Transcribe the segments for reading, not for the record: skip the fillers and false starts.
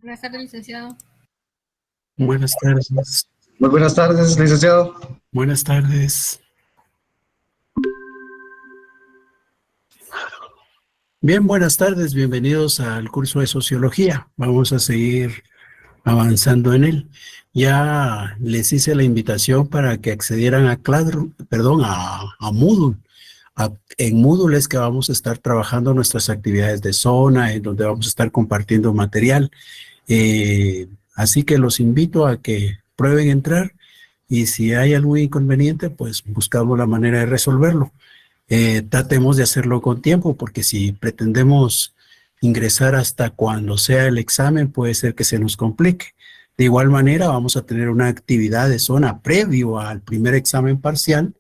Buenas tardes, licenciado. Buenas tardes. Muy buenas tardes, licenciado. Buenas tardes. Bien, buenas tardes. Bienvenidos al curso de Sociología. Vamos a seguir avanzando en él. Ya les hice la invitación para que accedieran a Moodle. En Moodle es que vamos a estar trabajando nuestras actividades de zona, en donde vamos a estar compartiendo material. Así que los invito a que prueben entrar y si hay algún inconveniente, pues buscamos la manera de resolverlo. Tratemos de hacerlo con tiempo, porque si pretendemos ingresar hasta cuando sea el examen, puede ser que se nos complique. De igual manera, vamos a tener una actividad de zona previo al primer examen parcial,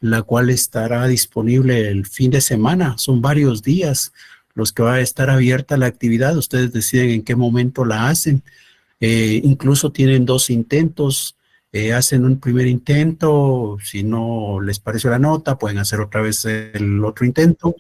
la cual estará disponible el fin de semana. Son varios días los que va a estar abierta la actividad. Ustedes deciden en qué momento la hacen. Incluso tienen 2 intentos. Hacen un primer intento, si no les pareció la nota, pueden hacer otra vez el otro intento.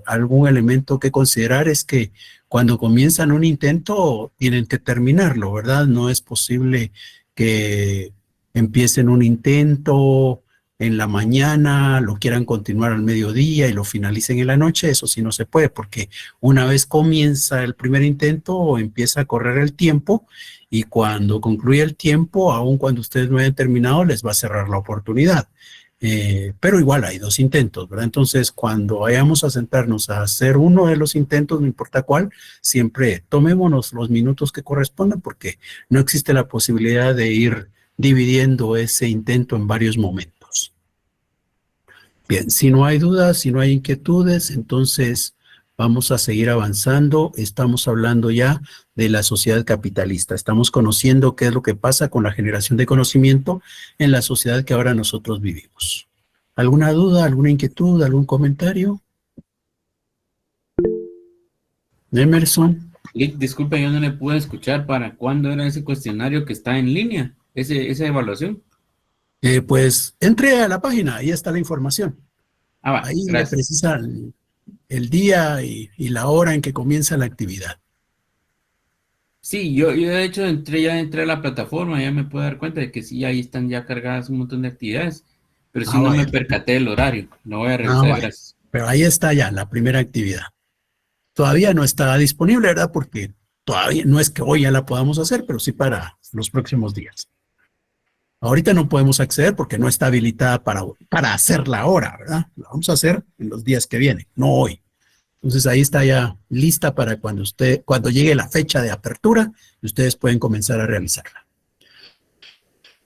Algún elemento que considerar es que cuando comienzan un intento, tienen que terminarlo, ¿verdad? No es posible que empiecen un intento en la mañana, lo quieran continuar al mediodía y lo finalicen en la noche. Eso sí no se puede, porque una vez comienza el primer intento, empieza a correr el tiempo, y cuando concluye el tiempo, aun cuando ustedes no hayan terminado, les va a cerrar la oportunidad. Pero igual hay 2 intentos, ¿verdad? Entonces, cuando vayamos a sentarnos a hacer uno de los intentos, no importa cuál, siempre tomémonos los minutos que correspondan, porque no existe la posibilidad de ir dividiendo ese intento en varios momentos. Bien, si no hay dudas, si no hay inquietudes, entonces vamos a seguir avanzando. Estamos hablando ya de la sociedad capitalista. Estamos conociendo qué es lo que pasa con la generación de conocimiento en la sociedad que ahora nosotros vivimos. ¿Alguna duda, alguna inquietud, algún comentario? Emerson. Disculpe, yo no le pude escuchar. ¿Para cuándo era ese cuestionario que está en línea? Esa evaluación. Pues entre a la página, ahí está la información. Va, Ahí le gracias. precisan el día y la hora en que comienza la actividad. Sí, yo de hecho entré a la plataforma, ya me puedo dar cuenta de que sí, ahí están ya cargadas un montón de actividades, pero sí no me Vaya. percaté del horario. No voy a revisar, Vaya. gracias. Pero ahí está ya la primera actividad. Todavía no está disponible, ¿verdad? Porque todavía no es que hoy ya la podamos hacer, pero sí para los próximos días. Ahorita no podemos acceder porque no está habilitada para hacerla ahora, ¿verdad? La vamos a hacer en los días que vienen, no hoy. Entonces ahí está ya lista para cuando llegue la fecha de apertura, ustedes pueden comenzar a realizarla.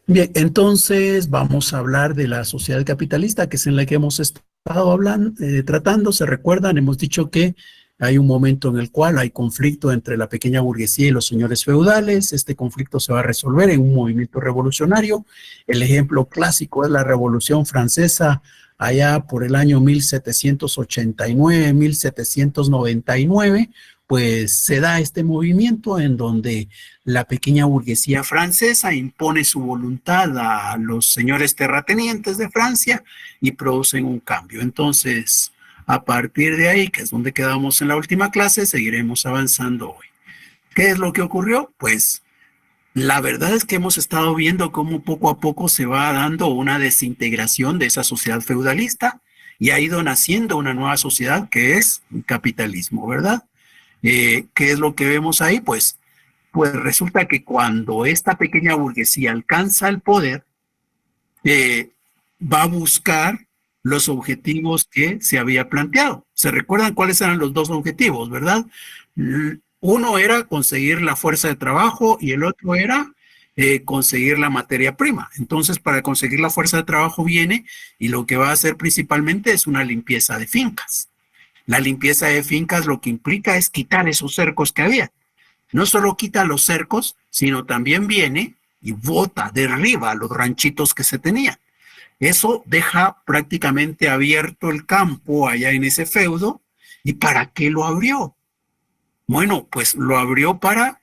Bien, entonces vamos a hablar de la sociedad capitalista, que es en la que hemos estado hablando, tratando. Se recuerdan, hemos dicho que hay un momento en el cual hay conflicto entre la pequeña burguesía y los señores feudales. Este conflicto se va a resolver en un movimiento revolucionario. El ejemplo clásico es la Revolución Francesa, allá por el año 1789, 1799, pues se da este movimiento en donde la pequeña burguesía francesa impone su voluntad a los señores terratenientes de Francia y producen un cambio. Entonces, a partir de ahí, que es donde quedamos en la última clase, seguiremos avanzando hoy. ¿Qué es lo que ocurrió? Pues la verdad es que hemos estado viendo cómo poco a poco se va dando una desintegración de esa sociedad feudalista y ha ido naciendo una nueva sociedad que es el capitalismo, ¿verdad? ¿Qué es lo que vemos ahí? Pues resulta que cuando esta pequeña burguesía alcanza el poder, va a buscar los objetivos que se había planteado. ¿Se recuerdan cuáles eran los 2 objetivos, verdad? Uno era conseguir la fuerza de trabajo y el otro era conseguir la materia prima. Entonces, para conseguir la fuerza de trabajo viene y lo que va a hacer principalmente es una limpieza de fincas. La limpieza de fincas lo que implica es quitar esos cercos que había. No solo quita los cercos, sino también viene y bota, derriba los ranchitos que se tenían. Eso deja prácticamente abierto el campo allá en ese feudo. ¿Y para qué lo abrió? Bueno, pues lo abrió para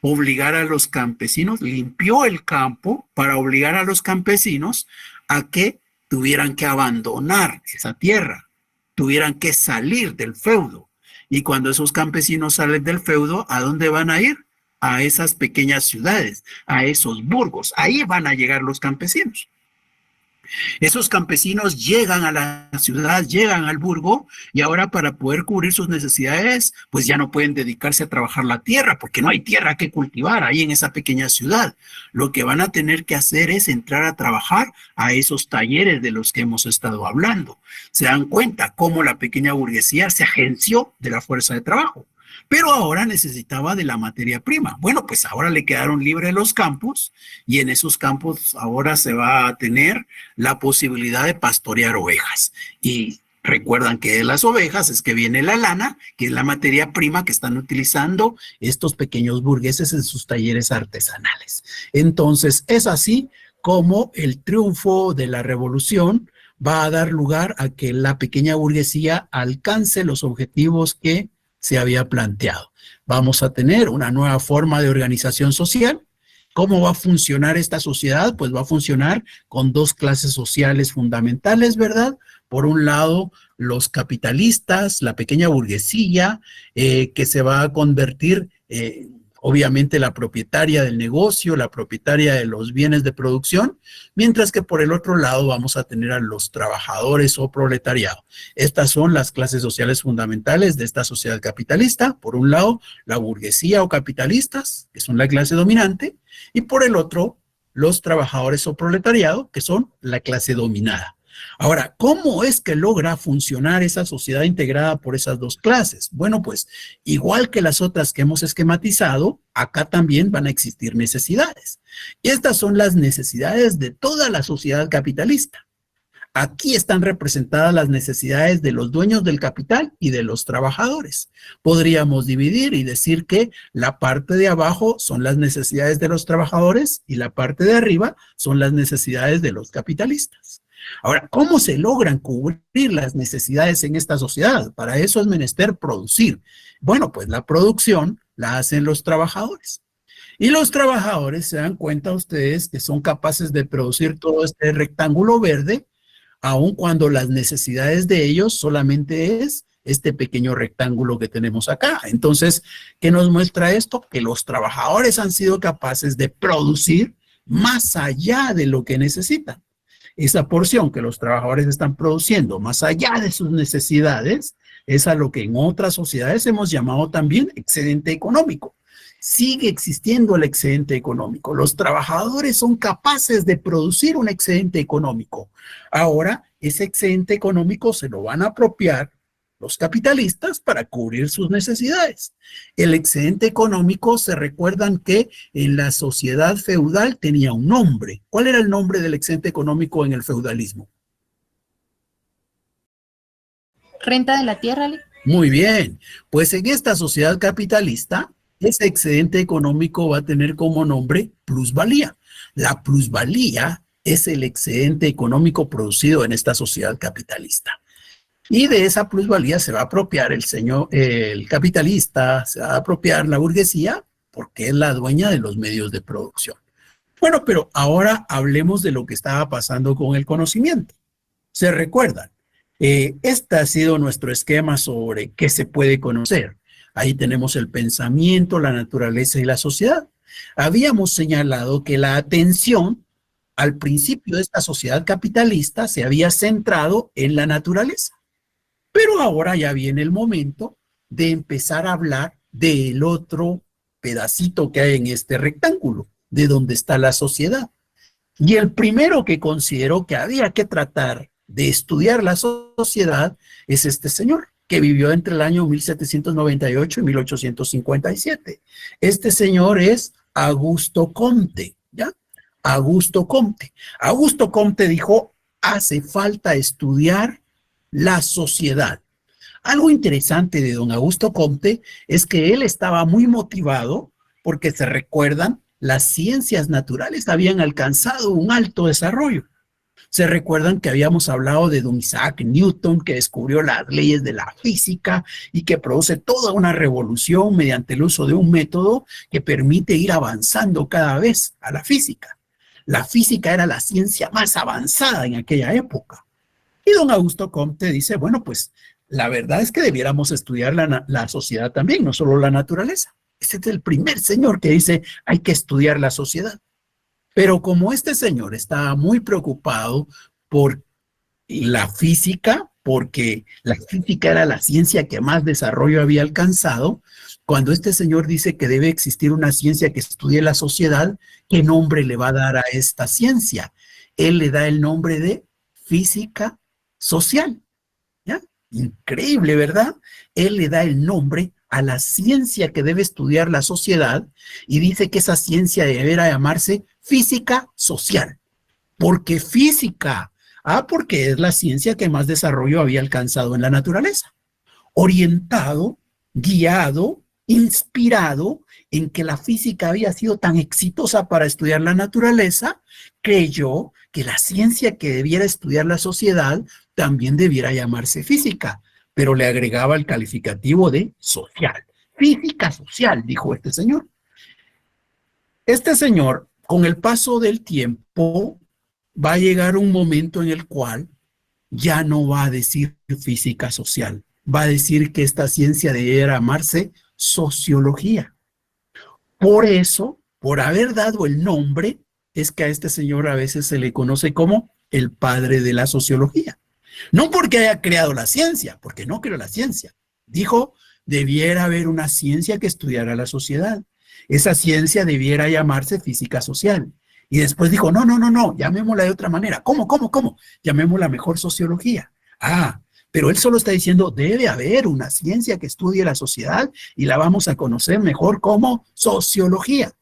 obligar a los campesinos, limpió el campo para obligar a los campesinos a que tuvieran que abandonar esa tierra, tuvieran que salir del feudo. Y cuando esos campesinos salen del feudo, ¿a dónde van a ir? A esas pequeñas ciudades, a esos burgos. Ahí van a llegar los campesinos. Esos campesinos llegan a la ciudad, llegan al burgo y ahora para poder cubrir sus necesidades, pues ya no pueden dedicarse a trabajar la tierra porque no hay tierra que cultivar ahí en esa pequeña ciudad. Lo que van a tener que hacer es entrar a trabajar a esos talleres de los que hemos estado hablando. Se dan cuenta cómo la pequeña burguesía se agenció de la fuerza de trabajo. Pero ahora necesitaba de la materia prima. Bueno, pues ahora le quedaron libres los campos y en esos campos ahora se va a tener la posibilidad de pastorear ovejas. Y recuerdan que de las ovejas es que viene la lana, que es la materia prima que están utilizando estos pequeños burgueses en sus talleres artesanales. Entonces, es así como el triunfo de la revolución va a dar lugar a que la pequeña burguesía alcance los objetivos que se había planteado. Vamos a tener una nueva forma de organización social. ¿Cómo va a funcionar esta sociedad? Pues va a funcionar con dos clases sociales fundamentales, ¿verdad? Por un lado, los capitalistas, la pequeña burguesía, que se va a convertir, obviamente, la propietaria del negocio, la propietaria de los bienes de producción, mientras que por el otro lado vamos a tener a los trabajadores o proletariado. Estas son las clases sociales fundamentales de esta sociedad capitalista. Por un lado, la burguesía o capitalistas, que son la clase dominante, y por el otro, los trabajadores o proletariado, que son la clase dominada. Ahora, ¿cómo es que logra funcionar esa sociedad integrada por esas dos clases? Bueno, pues igual que las otras que hemos esquematizado, acá también van a existir necesidades. Y estas son las necesidades de toda la sociedad capitalista. Aquí están representadas las necesidades de los dueños del capital y de los trabajadores. Podríamos dividir y decir que la parte de abajo son las necesidades de los trabajadores y la parte de arriba son las necesidades de los capitalistas. Ahora, ¿cómo se logran cubrir las necesidades en esta sociedad? Para eso es menester producir. Bueno, pues la producción la hacen los trabajadores. Y los trabajadores se dan cuenta ustedes que son capaces de producir todo este rectángulo verde, aun cuando las necesidades de ellos solamente es este pequeño rectángulo que tenemos acá. Entonces, ¿qué nos muestra esto? Que los trabajadores han sido capaces de producir más allá de lo que necesitan. Esa porción que los trabajadores están produciendo más allá de sus necesidades es a lo que en otras sociedades hemos llamado también excedente económico. Sigue existiendo el excedente económico. Los trabajadores son capaces de producir un excedente económico. Ahora, ese excedente económico se lo van a apropiar los capitalistas para cubrir sus necesidades. El excedente económico, se recuerdan que en la sociedad feudal tenía un nombre. ¿Cuál era el nombre del excedente económico en el feudalismo? Renta de la tierra, Ale. Muy bien, pues en esta sociedad capitalista, ese excedente económico va a tener como nombre plusvalía. La plusvalía es el excedente económico producido en esta sociedad capitalista. Y de esa plusvalía se va a apropiar el capitalista, se va a apropiar la burguesía, porque es la dueña de los medios de producción. Bueno, pero ahora hablemos de lo que estaba pasando con el conocimiento. ¿Se recuerdan? Este ha sido nuestro esquema sobre qué se puede conocer. Ahí tenemos el pensamiento, la naturaleza y la sociedad. Habíamos señalado que la atención al principio de esta sociedad capitalista se había centrado en la naturaleza. Pero ahora ya viene el momento de empezar a hablar del otro pedacito que hay en este rectángulo, de donde está la sociedad. Y el primero que consideró que había que tratar de estudiar la sociedad es este señor, que vivió entre el año 1798 y 1857. Este señor es Augusto Comte, ¿ya? Augusto Comte. Augusto Comte dijo, hace falta estudiar la sociedad. Algo interesante de don Augusto Comte es que él estaba muy motivado porque, se recuerdan, las ciencias naturales habían alcanzado un alto desarrollo. Se recuerdan que habíamos hablado de don Isaac Newton, que descubrió las leyes de la física y que produce toda una revolución mediante el uso de un método que permite ir avanzando cada vez a la física. La física era la ciencia más avanzada en aquella época. Y don Augusto Comte dice, bueno, pues la verdad es que debiéramos estudiar la sociedad también, no solo la naturaleza. Este es el primer señor que dice, hay que estudiar la sociedad. Pero como este señor estaba muy preocupado por la física, porque la física era la ciencia que más desarrollo había alcanzado, cuando este señor dice que debe existir una ciencia que estudie la sociedad, ¿qué nombre le va a dar a esta ciencia? Él le da el nombre de física social. ¿Ya? Increíble, ¿verdad? Él le da el nombre a la ciencia que debe estudiar la sociedad y dice que esa ciencia deberá llamarse física social. ¿Por qué física? Porque es la ciencia que más desarrollo había alcanzado en la naturaleza. Orientado, guiado, inspirado en que la física había sido tan exitosa para estudiar la naturaleza, creyó que la ciencia que debiera estudiar la sociedad también debiera llamarse física, pero le agregaba el calificativo de social. Física social, dijo este señor. Este señor, con el paso del tiempo, va a llegar un momento en el cual ya no va a decir física social, va a decir que esta ciencia debiera llamarse sociología. Por eso, por haber dado el nombre, es que a este señor a veces se le conoce como el padre de la sociología. No porque haya creado la ciencia, porque no creó la ciencia. Dijo, debiera haber una ciencia que estudiara la sociedad. Esa ciencia debiera llamarse física social. Y después dijo, no, llamémosla de otra manera. ¿Cómo? Llamémosla mejor sociología. Pero él solo está diciendo, debe haber una ciencia que estudie la sociedad y la vamos a conocer mejor como sociología.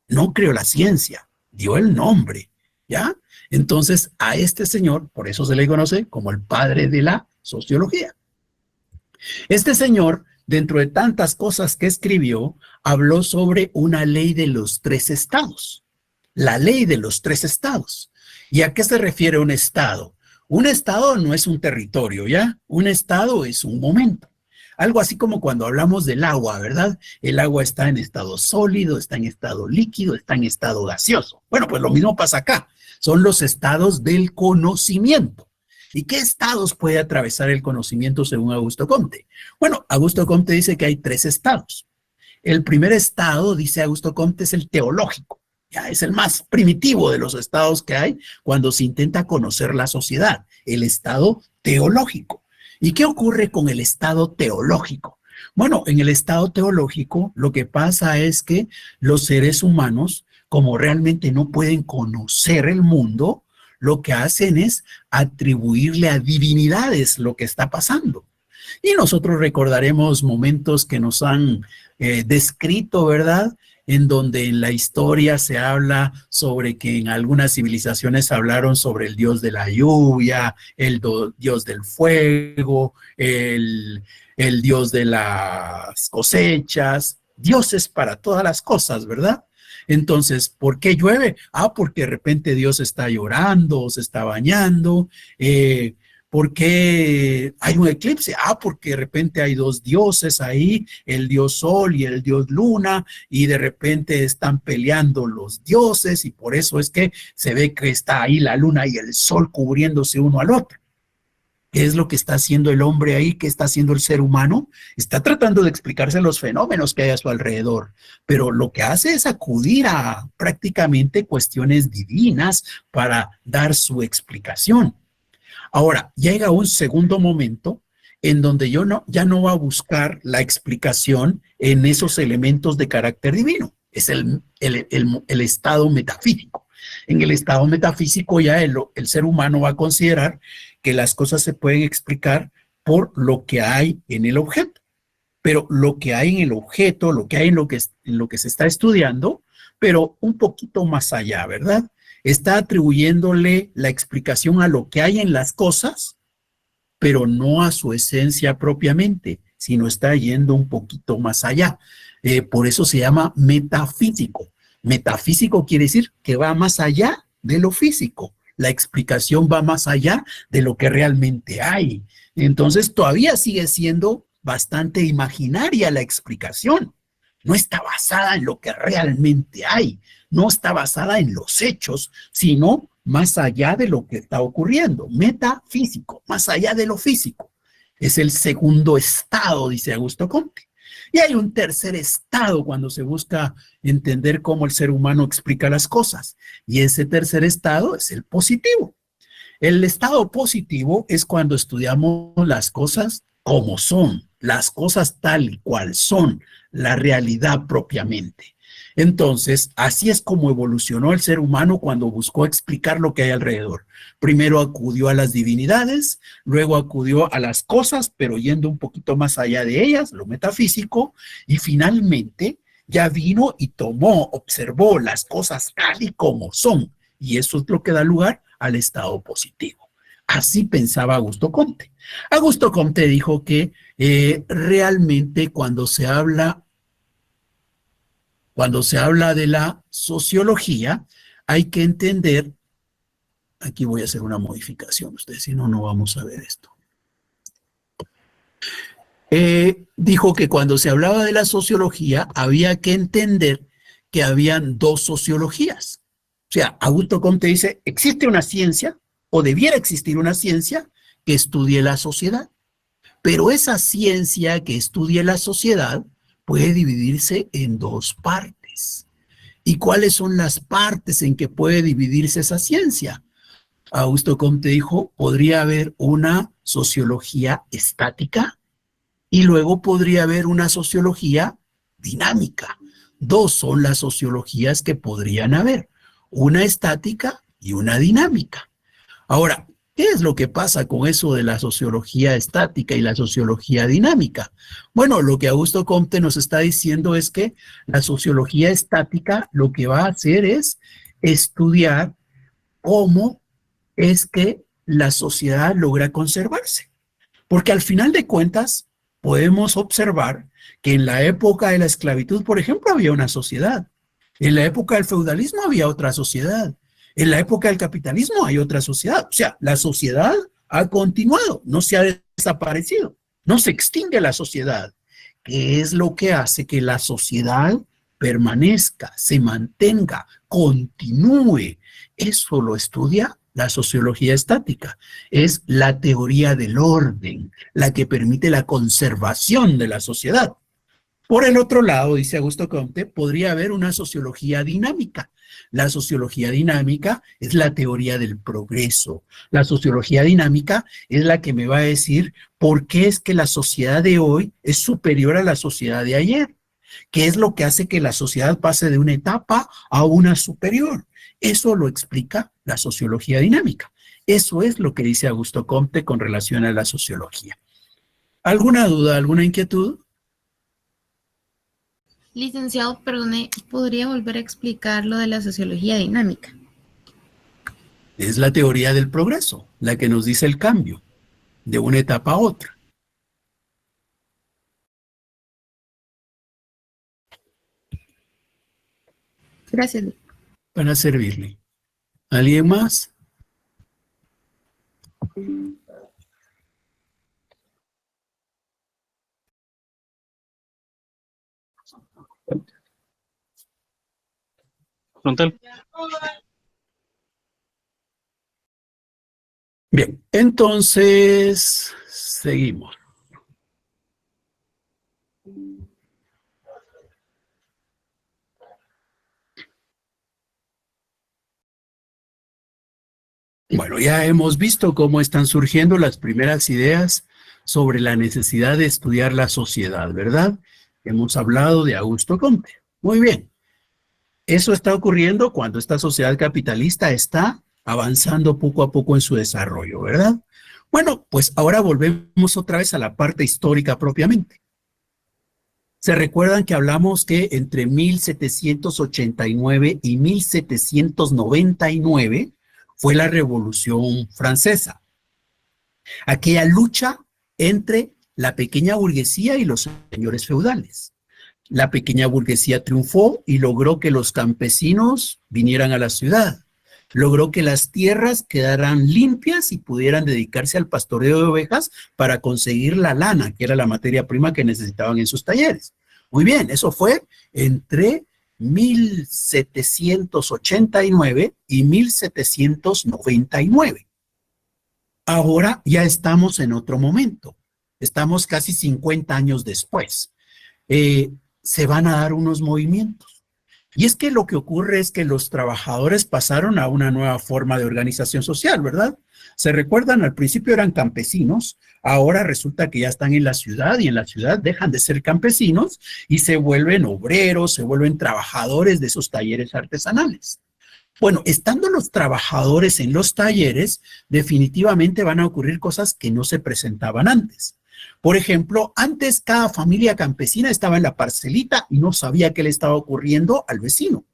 No creó la ciencia, dio el nombre, ¿ya? Entonces, a este señor, por eso se le conoce como el padre de la sociología. Este señor, dentro de tantas cosas que escribió, habló sobre una ley de los 3 estados. La ley de los 3 estados. ¿Y a qué se refiere un estado? Un estado no es un territorio, ¿ya? Un estado es un momento. Algo así como cuando hablamos del agua, ¿verdad? El agua está en estado sólido, está en estado líquido, está en estado gaseoso. Bueno, pues lo mismo pasa acá. Son los estados del conocimiento. ¿Y qué estados puede atravesar el conocimiento según Augusto Comte? Bueno, Augusto Comte dice que hay 3 estados. El primer estado, dice Augusto Comte, es el teológico. Ya es el más primitivo de los estados que hay cuando se intenta conocer la sociedad, el estado teológico. ¿Y qué ocurre con el estado teológico? Bueno, en el estado teológico lo que pasa es que los seres humanos, como realmente no pueden conocer el mundo, lo que hacen es atribuirle a divinidades lo que está pasando. Y nosotros recordaremos momentos que nos han descrito, ¿verdad?, en donde en la historia se habla sobre que en algunas civilizaciones hablaron sobre el dios de la lluvia, el dios del fuego, el dios de las cosechas, dioses para todas las cosas, ¿verdad? Entonces, ¿por qué llueve? Porque de repente Dios está llorando o se está bañando. ¿Por qué hay un eclipse? Porque de repente hay 2 dioses ahí, el dios Sol y el dios Luna, y de repente están peleando los dioses, y por eso es que se ve que está ahí la Luna y el Sol cubriéndose uno al otro. ¿Qué es lo que está haciendo el hombre ahí? ¿Qué está haciendo el ser humano? Está tratando de explicarse los fenómenos que hay a su alrededor, pero lo que hace es acudir a prácticamente cuestiones divinas para dar su explicación. Ahora, llega un segundo momento en donde ya no va a buscar la explicación en esos elementos de carácter divino. Es el estado metafísico. En el estado metafísico ya el ser humano va a considerar que las cosas se pueden explicar por lo que hay en el objeto. Pero lo que hay en el objeto, lo que hay en lo que se está estudiando, pero un poquito más allá, ¿verdad? Está atribuyéndole la explicación a lo que hay en las cosas, pero no a su esencia propiamente, sino está yendo un poquito más allá. Por eso se llama metafísico. Metafísico quiere decir que va más allá de lo físico. La explicación va más allá de lo que realmente hay. Entonces todavía sigue siendo bastante imaginaria la explicación. No está basada en lo que realmente hay. No está basada en los hechos, sino más allá de lo que está ocurriendo. Metafísico, más allá de lo físico. Es el segundo estado, dice Augusto Comte. Y hay un tercer estado cuando se busca entender cómo el ser humano explica las cosas. Y ese tercer estado es el positivo. El estado positivo es cuando estudiamos las cosas como son, las cosas tal y cual son, la realidad propiamente. Entonces, así es como evolucionó el ser humano cuando buscó explicar lo que hay alrededor. Primero acudió a las divinidades, luego acudió a las cosas, pero yendo un poquito más allá de ellas, lo metafísico, y finalmente ya vino y tomó, observó las cosas tal y como son, y eso es lo que da lugar al estado positivo. Así pensaba Augusto Comte. Augusto Comte dijo que realmente cuando se habla de la sociología, hay que entender, aquí voy a hacer una modificación, ustedes, si no, no vamos a ver esto. Dijo que cuando se hablaba de la sociología, había que entender que habían dos sociologías. O sea, Augusto Comte dice, existe una ciencia, o debiera existir una ciencia, que estudie la sociedad. Pero esa ciencia que estudie la sociedad puede dividirse en dos partes. ¿Y cuáles son las partes en que puede dividirse esa ciencia? Augusto Comte dijo, podría haber una sociología estática y luego podría haber una sociología dinámica. Dos son las sociologías que podrían haber, una estática y una dinámica. Ahora, ¿qué es lo que pasa con eso de la sociología estática y la sociología dinámica? Bueno, lo que Augusto Comte nos está diciendo es que la sociología estática lo que va a hacer es estudiar cómo es que la sociedad logra conservarse. Porque al final de cuentas podemos observar que en la época de la esclavitud, por ejemplo, había una sociedad. En la época del feudalismo había otra sociedad. En la época del capitalismo hay otra sociedad. O sea, la sociedad ha continuado, no se ha desaparecido, no se extingue la sociedad. ¿Qué es lo que hace que la sociedad permanezca, se mantenga, continúe? Eso lo estudia la sociología estática. Es la teoría del orden, la que permite la conservación de la sociedad. Por el otro lado, dice Augusto Comte, podría haber una sociología dinámica. La sociología dinámica es la teoría del progreso. La sociología dinámica es la que me va a decir por qué es que la sociedad de hoy es superior a la sociedad de ayer. ¿Qué es lo que hace que la sociedad pase de una etapa a una superior? Eso lo explica la sociología dinámica. Eso es lo que dice Augusto Comte con relación a la sociología. ¿Alguna duda, alguna inquietud? Licenciado, perdone, ¿podría volver a explicar lo de la sociología dinámica? Es la teoría del progreso, la que nos dice el cambio de una etapa a otra. Gracias. Para servirle. ¿Alguien más? Frontal. Bien, entonces seguimos. Bueno, ya hemos visto cómo están surgiendo las primeras ideas sobre la necesidad de estudiar la sociedad, ¿verdad? Hemos hablado de Augusto Comte. Muy bien. Eso está ocurriendo cuando esta sociedad capitalista está avanzando poco a poco en su desarrollo, ¿verdad? Bueno, pues ahora volvemos otra vez a la parte histórica propiamente. ¿Se recuerdan que hablamos que entre 1789 y 1799 fue la Revolución Francesa? Aquella lucha entre la pequeña burguesía y los señores feudales. La pequeña burguesía triunfó y logró que los campesinos vinieran a la ciudad. Logró que las tierras quedaran limpias y pudieran dedicarse al pastoreo de ovejas para conseguir la lana, que era la materia prima que necesitaban en sus talleres. Muy bien, eso fue entre 1789 y 1799. Ahora ya estamos en otro momento. estamos casi 50 años después, se van a dar unos movimientos. Y es que lo que ocurre es que los trabajadores pasaron a una nueva forma de organización social, ¿verdad? Se recuerdan, al principio eran campesinos, ahora resulta que ya están en la ciudad y en la ciudad dejan de ser campesinos y se vuelven obreros, se vuelven trabajadores de esos talleres artesanales. Bueno, estando los trabajadores en los talleres, definitivamente van a ocurrir cosas que no se presentaban antes. Por ejemplo, antes cada familia campesina estaba en la parcelita y no sabía qué le estaba ocurriendo al vecino.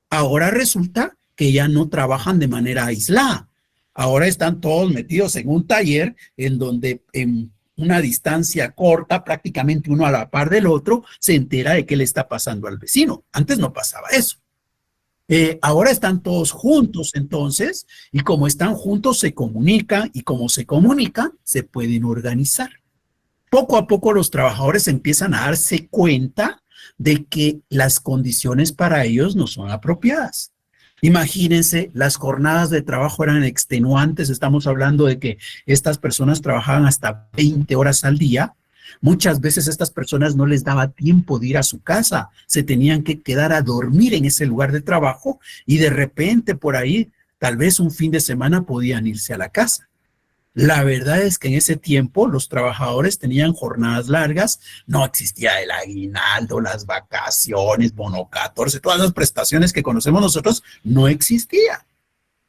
Ahora resulta que ya no trabajan de manera aislada. Ahora están todos metidos en un taller en donde en una distancia corta, prácticamente uno a la par del otro, se entera de qué le está pasando al vecino. Antes no pasaba eso. Ahora están todos juntos entonces, y como están juntos se comunican, y como se comunican, se pueden organizar. Poco a poco los trabajadores empiezan a darse cuenta de que las condiciones para ellos no son apropiadas. Imagínense, las jornadas de trabajo eran extenuantes, estamos hablando de que estas personas trabajaban hasta 20 horas al día. Muchas veces a estas personas no les daba tiempo de ir a su casa, se tenían que quedar a dormir en ese lugar de trabajo y de repente por ahí, tal vez un fin de semana podían irse a la casa. La verdad es que en ese tiempo los trabajadores tenían jornadas largas, no existía el aguinaldo, las vacaciones, bono 14, todas las prestaciones que conocemos nosotros no existían.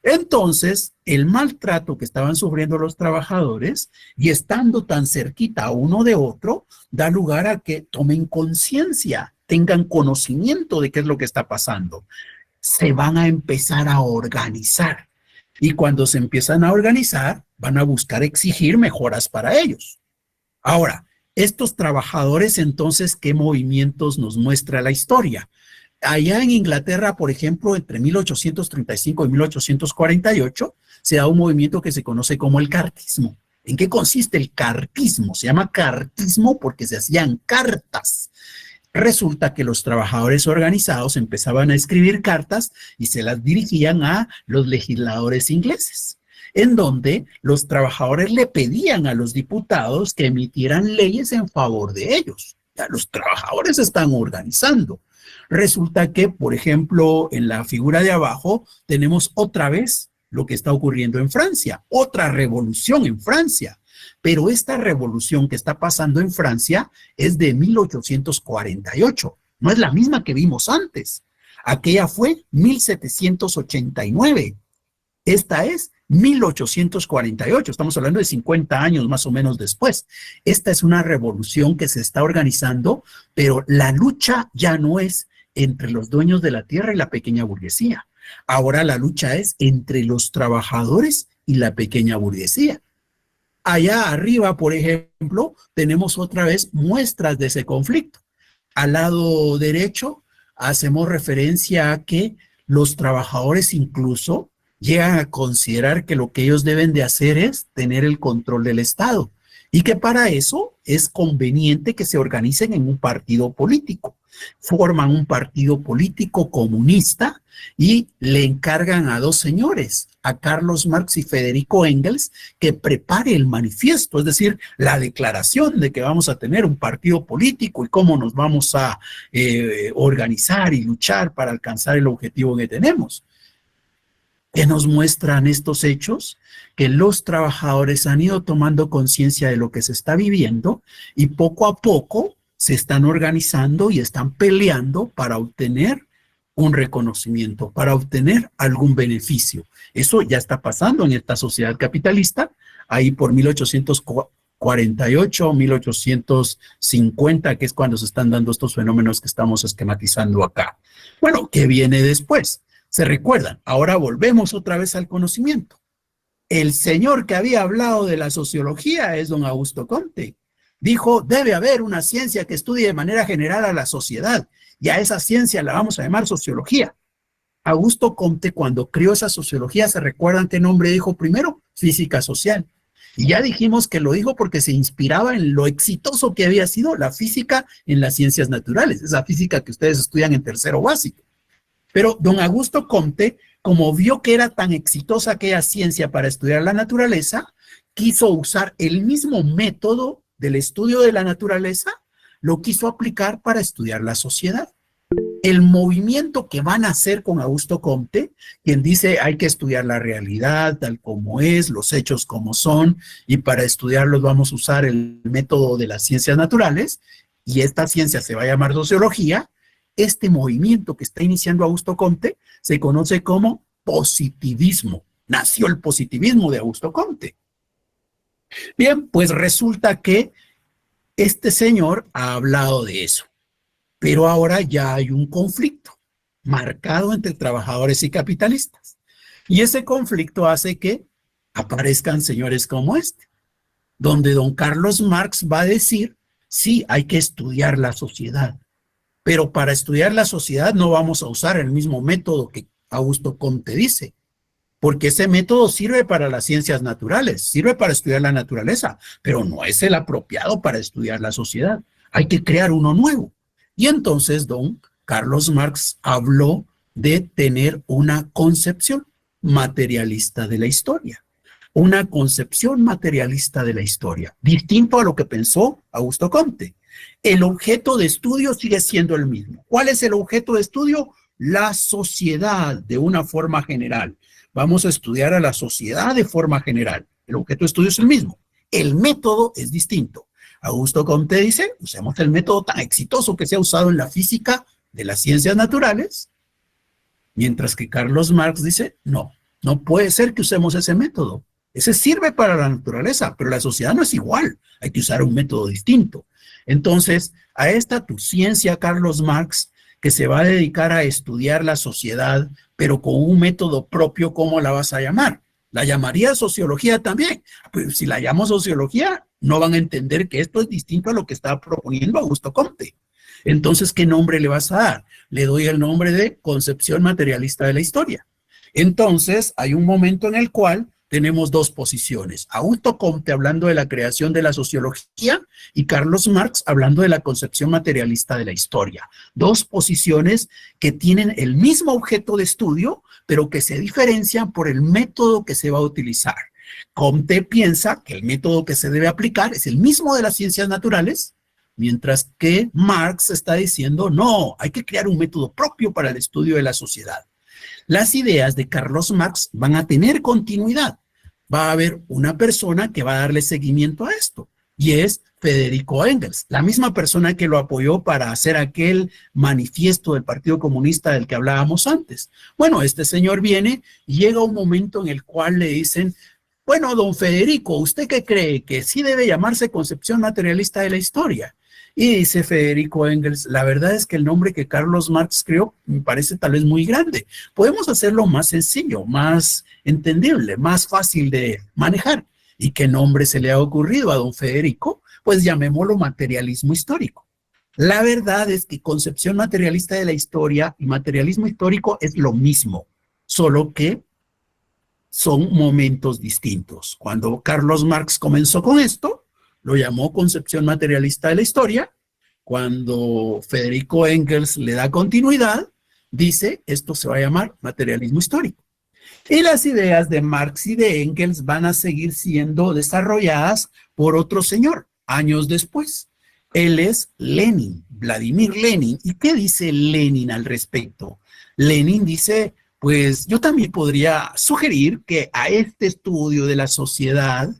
Entonces, el maltrato que estaban sufriendo los trabajadores y estando tan cerquita uno de otro, da lugar a que tomen conciencia, tengan conocimiento de qué es lo que está pasando. Se van a empezar a organizar. Y cuando se empiezan a organizar, van a buscar exigir mejoras para ellos. Ahora, estos trabajadores, entonces, ¿qué movimientos nos muestra la historia? Allá en Inglaterra, por ejemplo, entre 1835 y 1848, se da un movimiento que se conoce como el cartismo. ¿En qué consiste el cartismo? Se llama cartismo porque se hacían cartas. Resulta que los trabajadores organizados empezaban a escribir cartas y se las dirigían a los legisladores ingleses, en donde los trabajadores le pedían a los diputados que emitieran leyes en favor de ellos. Ya los trabajadores se están organizando. Resulta que, por ejemplo, en la figura de abajo tenemos otra vez lo que está ocurriendo en Francia, otra revolución en Francia. Pero esta revolución que está pasando en Francia es de 1848, no es la misma que vimos antes. Aquella fue 1789, esta es 1848, estamos hablando de 50 años más o menos después. Esta es una revolución que se está organizando, pero la lucha ya no es entre los dueños de la tierra y la pequeña burguesía. Ahora la lucha es entre los trabajadores y la pequeña burguesía. Allá arriba, por ejemplo, tenemos otra vez muestras de ese conflicto. Al lado derecho hacemos referencia a que los trabajadores incluso llegan a considerar que lo que ellos deben de hacer es tener el control del Estado y que para eso es conveniente que se organicen en un partido político. Forman un partido político comunista y le encargan a dos señores, a Carlos Marx y Federico Engels, que prepare el manifiesto, es decir, la declaración de que vamos a tener un partido político y cómo nos vamos a organizar y luchar para alcanzar el objetivo que tenemos. ¿Qué nos muestran estos hechos? Que los trabajadores han ido tomando conciencia de lo que se está viviendo y poco a poco se están organizando y están peleando para obtener un reconocimiento, para obtener algún beneficio. Eso ya está pasando en esta sociedad capitalista, ahí por 1848, 1850, que es cuando se están dando estos fenómenos que estamos esquematizando acá. Bueno, ¿qué viene después? ¿Se recuerdan? Ahora volvemos otra vez al conocimiento. El señor que había hablado de la sociología es don Augusto Comte. Dijo, debe haber una ciencia que estudie de manera general a la sociedad, y a esa ciencia la vamos a llamar sociología. Augusto Comte, cuando creó esa sociología, ¿se recuerdan qué nombre dijo primero? Física social. Y ya dijimos que lo dijo porque se inspiraba en lo exitoso que había sido la física en las ciencias naturales, esa física que ustedes estudian en tercero básico. Pero don Augusto Comte, como vio que era tan exitosa aquella ciencia para estudiar la naturaleza, quiso usar el mismo método del estudio de la naturaleza, lo quiso aplicar para estudiar la sociedad. El movimiento que van a hacer con Augusto Comte, quien dice hay que estudiar la realidad tal como es, los hechos como son, y para estudiarlos vamos a usar el método de las ciencias naturales, y esta ciencia se va a llamar sociología. Este movimiento que está iniciando Augusto Comte se conoce como positivismo. Nació el positivismo de Augusto Comte. Bien, pues resulta que este señor ha hablado de eso, pero ahora ya hay un conflicto marcado entre trabajadores y capitalistas. Y ese conflicto hace que aparezcan señores como este, donde don Carlos Marx va a decir, sí, hay que estudiar la sociedad, pero para estudiar la sociedad no vamos a usar el mismo método que Augusto Comte dice, porque ese método sirve para las ciencias naturales, sirve para estudiar la naturaleza, pero no es el apropiado para estudiar la sociedad. Hay que crear uno nuevo. Y entonces don Carlos Marx habló de tener una concepción materialista de la historia. Una concepción materialista de la historia, distinto a lo que pensó Augusto Comte. El objeto de estudio sigue siendo el mismo. ¿Cuál es el objeto de estudio? La sociedad de una forma general. Vamos a estudiar a la sociedad de forma general. El objeto de estudio es el mismo. El método es distinto. Augusto Comte dice, usemos el método tan exitoso que se ha usado en la física de las ciencias naturales, mientras que Carlos Marx dice, no, no puede ser que usemos ese método. Ese sirve para la naturaleza, pero la sociedad no es igual. Hay que usar un método distinto. Entonces, a esta tu ciencia, Carlos Marx, que se va a dedicar a estudiar la sociedad, pero con un método propio, ¿cómo la vas a llamar? ¿La llamaría sociología también? Pues si la llamo sociología, no van a entender que esto es distinto a lo que está proponiendo Augusto Comte. Entonces, ¿qué nombre le vas a dar? Le doy el nombre de concepción materialista de la historia. Entonces, hay un momento en el cual tenemos dos posiciones. Augusto Comte hablando de la creación de la sociología y Carlos Marx hablando de la concepción materialista de la historia. Dos posiciones que tienen el mismo objeto de estudio, pero que se diferencian por el método que se va a utilizar. Comte piensa que el método que se debe aplicar es el mismo de las ciencias naturales, mientras que Marx está diciendo, no, hay que crear un método propio para el estudio de la sociedad. Las ideas de Carlos Marx van a tener continuidad. Va a haber una persona que va a darle seguimiento a esto, y es Federico Engels, la misma persona que lo apoyó para hacer aquel manifiesto del Partido Comunista del que hablábamos antes. Bueno, este señor viene y llega un momento en el cual le dicen, bueno, don Federico, ¿usted qué cree? Que sí debe llamarse concepción materialista de la historia. Y dice Federico Engels, la verdad es que el nombre que Carlos Marx creó me parece tal vez muy grande. Podemos hacerlo más sencillo, más entendible, más fácil de manejar. ¿Y qué nombre se le ha ocurrido a don Federico? Pues llamémoslo materialismo histórico. La verdad es que concepción materialista de la historia y materialismo histórico es lo mismo, solo que son momentos distintos. Cuando Carlos Marx comenzó con esto, lo llamó concepción materialista de la historia. Cuando Federico Engels le da continuidad, dice, esto se va a llamar materialismo histórico. Y las ideas de Marx y de Engels van a seguir siendo desarrolladas por otro señor, años después. Él es Lenin, Vladimir Lenin. ¿Y qué dice Lenin al respecto? Lenin dice, pues yo también podría sugerir que a este estudio de la sociedad,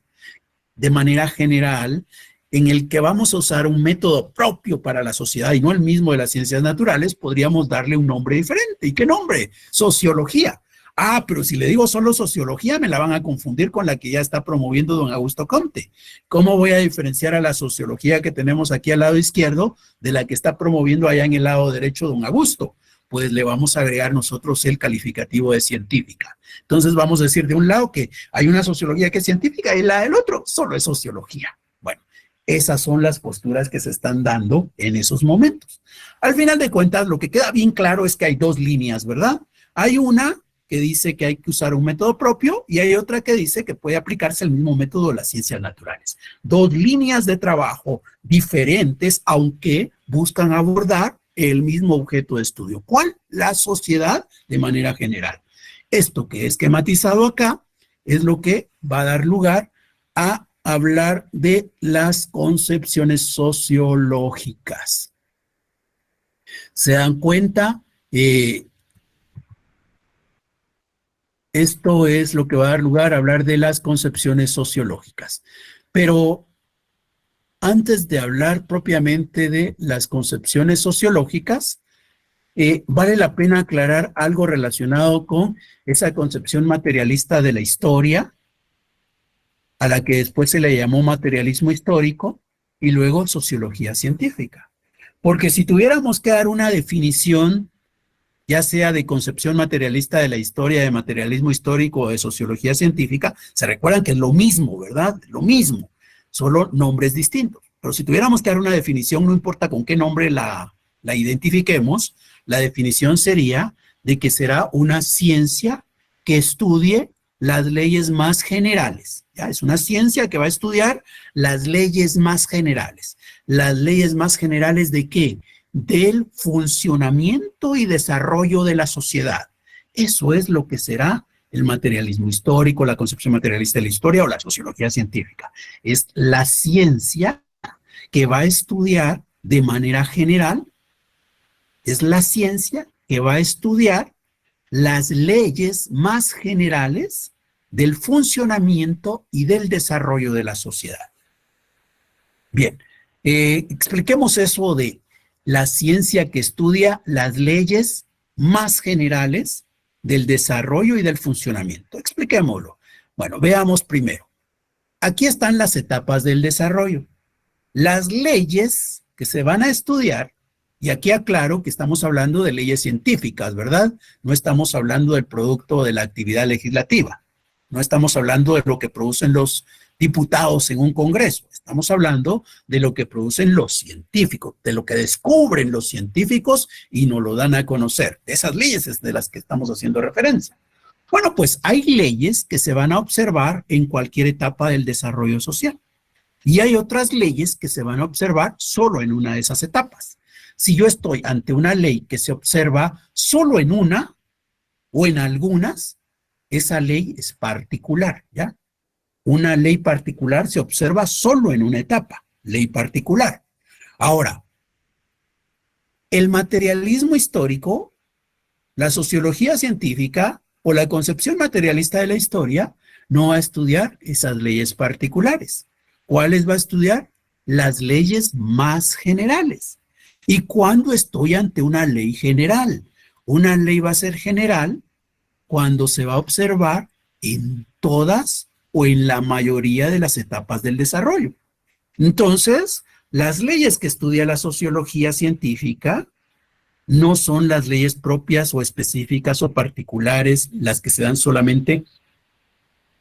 de manera general, en el que vamos a usar un método propio para la sociedad y no el mismo de las ciencias naturales, podríamos darle un nombre diferente. ¿Y qué nombre? Sociología. Ah, pero si le digo solo sociología, me la van a confundir con la que ya está promoviendo don Augusto Comte. ¿Cómo voy a diferenciar a la sociología que tenemos aquí al lado izquierdo de la que está promoviendo allá en el lado derecho don Augusto? Pues le vamos a agregar nosotros el calificativo de científica. Entonces vamos a decir de un lado que hay una sociología que es científica y la del otro solo es sociología. Bueno, esas son las posturas que se están dando en esos momentos. Al final de cuentas, lo que queda bien claro es que hay dos líneas, ¿verdad? Hay una que dice que hay que usar un método propio y hay otra que dice que puede aplicarse el mismo método de las ciencias naturales. Dos líneas de trabajo diferentes, aunque buscan abordar el mismo objeto de estudio. ¿Cuál? La sociedad de manera general. Esto que he esquematizado acá es lo que va a dar lugar a hablar de las concepciones sociológicas. ¿Se dan cuenta? Esto es lo que va a dar lugar a hablar de las concepciones sociológicas. Pero antes de hablar propiamente de las concepciones sociológicas, vale la pena aclarar algo relacionado con esa concepción materialista de la historia, a la que después se le llamó materialismo histórico, y luego sociología científica. Porque si tuviéramos que dar una definición, ya sea de concepción materialista de la historia, de materialismo histórico o de sociología científica, se recuerdan que es lo mismo, ¿verdad? Lo mismo, solo nombres distintos. Pero si tuviéramos que dar una definición, no importa con qué nombre la identifiquemos, la definición sería de que será una ciencia que estudie las leyes más generales. ¿Ya? Es una ciencia que va a estudiar las leyes más generales. ¿Las leyes más generales de qué? Del funcionamiento y desarrollo de la sociedad. Eso es lo que será el materialismo histórico, la concepción materialista de la historia o la sociología científica. Es la ciencia que va a estudiar de manera general, es la ciencia que va a estudiar las leyes más generales del funcionamiento y del desarrollo de la sociedad. Bien, expliquemos eso de la ciencia que estudia las leyes más generales del desarrollo y del funcionamiento. Expliquémoslo. Bueno, veamos primero. Aquí están las etapas del desarrollo. Las leyes que se van a estudiar, y aquí aclaro que estamos hablando de leyes científicas, ¿verdad? No estamos hablando del producto de la actividad legislativa. No estamos hablando de lo que producen los diputados en un congreso. Estamos hablando de lo que producen los científicos, de lo que descubren los científicos y nos lo dan a conocer. Esas leyes es de las que estamos haciendo referencia. Bueno, pues hay leyes que se van a observar en cualquier etapa del desarrollo social. Y hay otras leyes que se van a observar solo en una de esas etapas. Si yo estoy ante una ley que se observa solo en una o en algunas, esa ley es particular, ¿ya? Una ley particular se observa solo en una etapa, ley particular. Ahora, el materialismo histórico, la sociología científica o la concepción materialista de la historia no va a estudiar esas leyes particulares. ¿Cuáles va a estudiar? Las leyes más generales. ¿Y cuándo estoy ante una ley general? Una ley va a ser general cuando se va a observar en todas o en la mayoría de las etapas del desarrollo. Entonces, las leyes que estudia la sociología científica no son las leyes propias o específicas o particulares, las que se dan solamente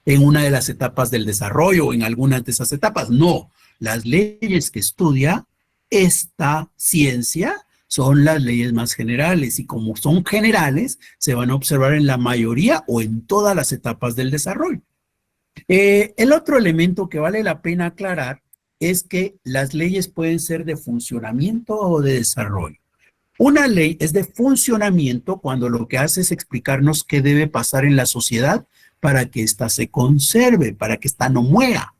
en una de las etapas del desarrollo o en algunas de esas etapas. No, las leyes que estudia esta ciencia son las leyes más generales y como son generales, se van a observar en la mayoría o en todas las etapas del desarrollo. El otro elemento que vale la pena aclarar es que las leyes pueden ser de funcionamiento o de desarrollo. Una ley es de funcionamiento cuando lo que hace es explicarnos qué debe pasar en la sociedad para que ésta se conserve, para que ésta no muera.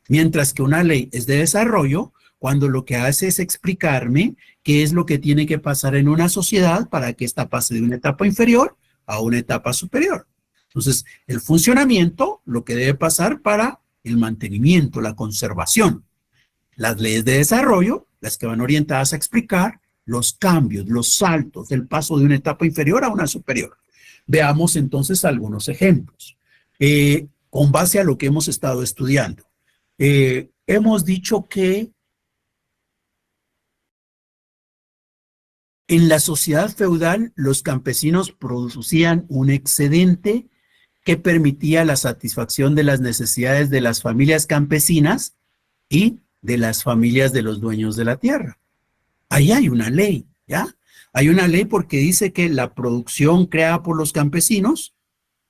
Mientras que una ley es de desarrollo cuando lo que hace es explicarme qué es lo que tiene que pasar en una sociedad para que ésta pase de una etapa inferior a una etapa superior. Entonces, el funcionamiento, lo que debe pasar para el mantenimiento, la conservación. Las leyes de desarrollo, las que van orientadas a explicar los cambios, los saltos del paso de una etapa inferior a una superior. Veamos entonces algunos ejemplos. Con base a lo que hemos estado estudiando. Hemos dicho que en la sociedad feudal los campesinos producían un excedente que permitía la satisfacción de las necesidades de las familias campesinas y de las familias de los dueños de la tierra. Ahí hay una ley, ¿ya? Hay una ley porque dice que la producción creada por los campesinos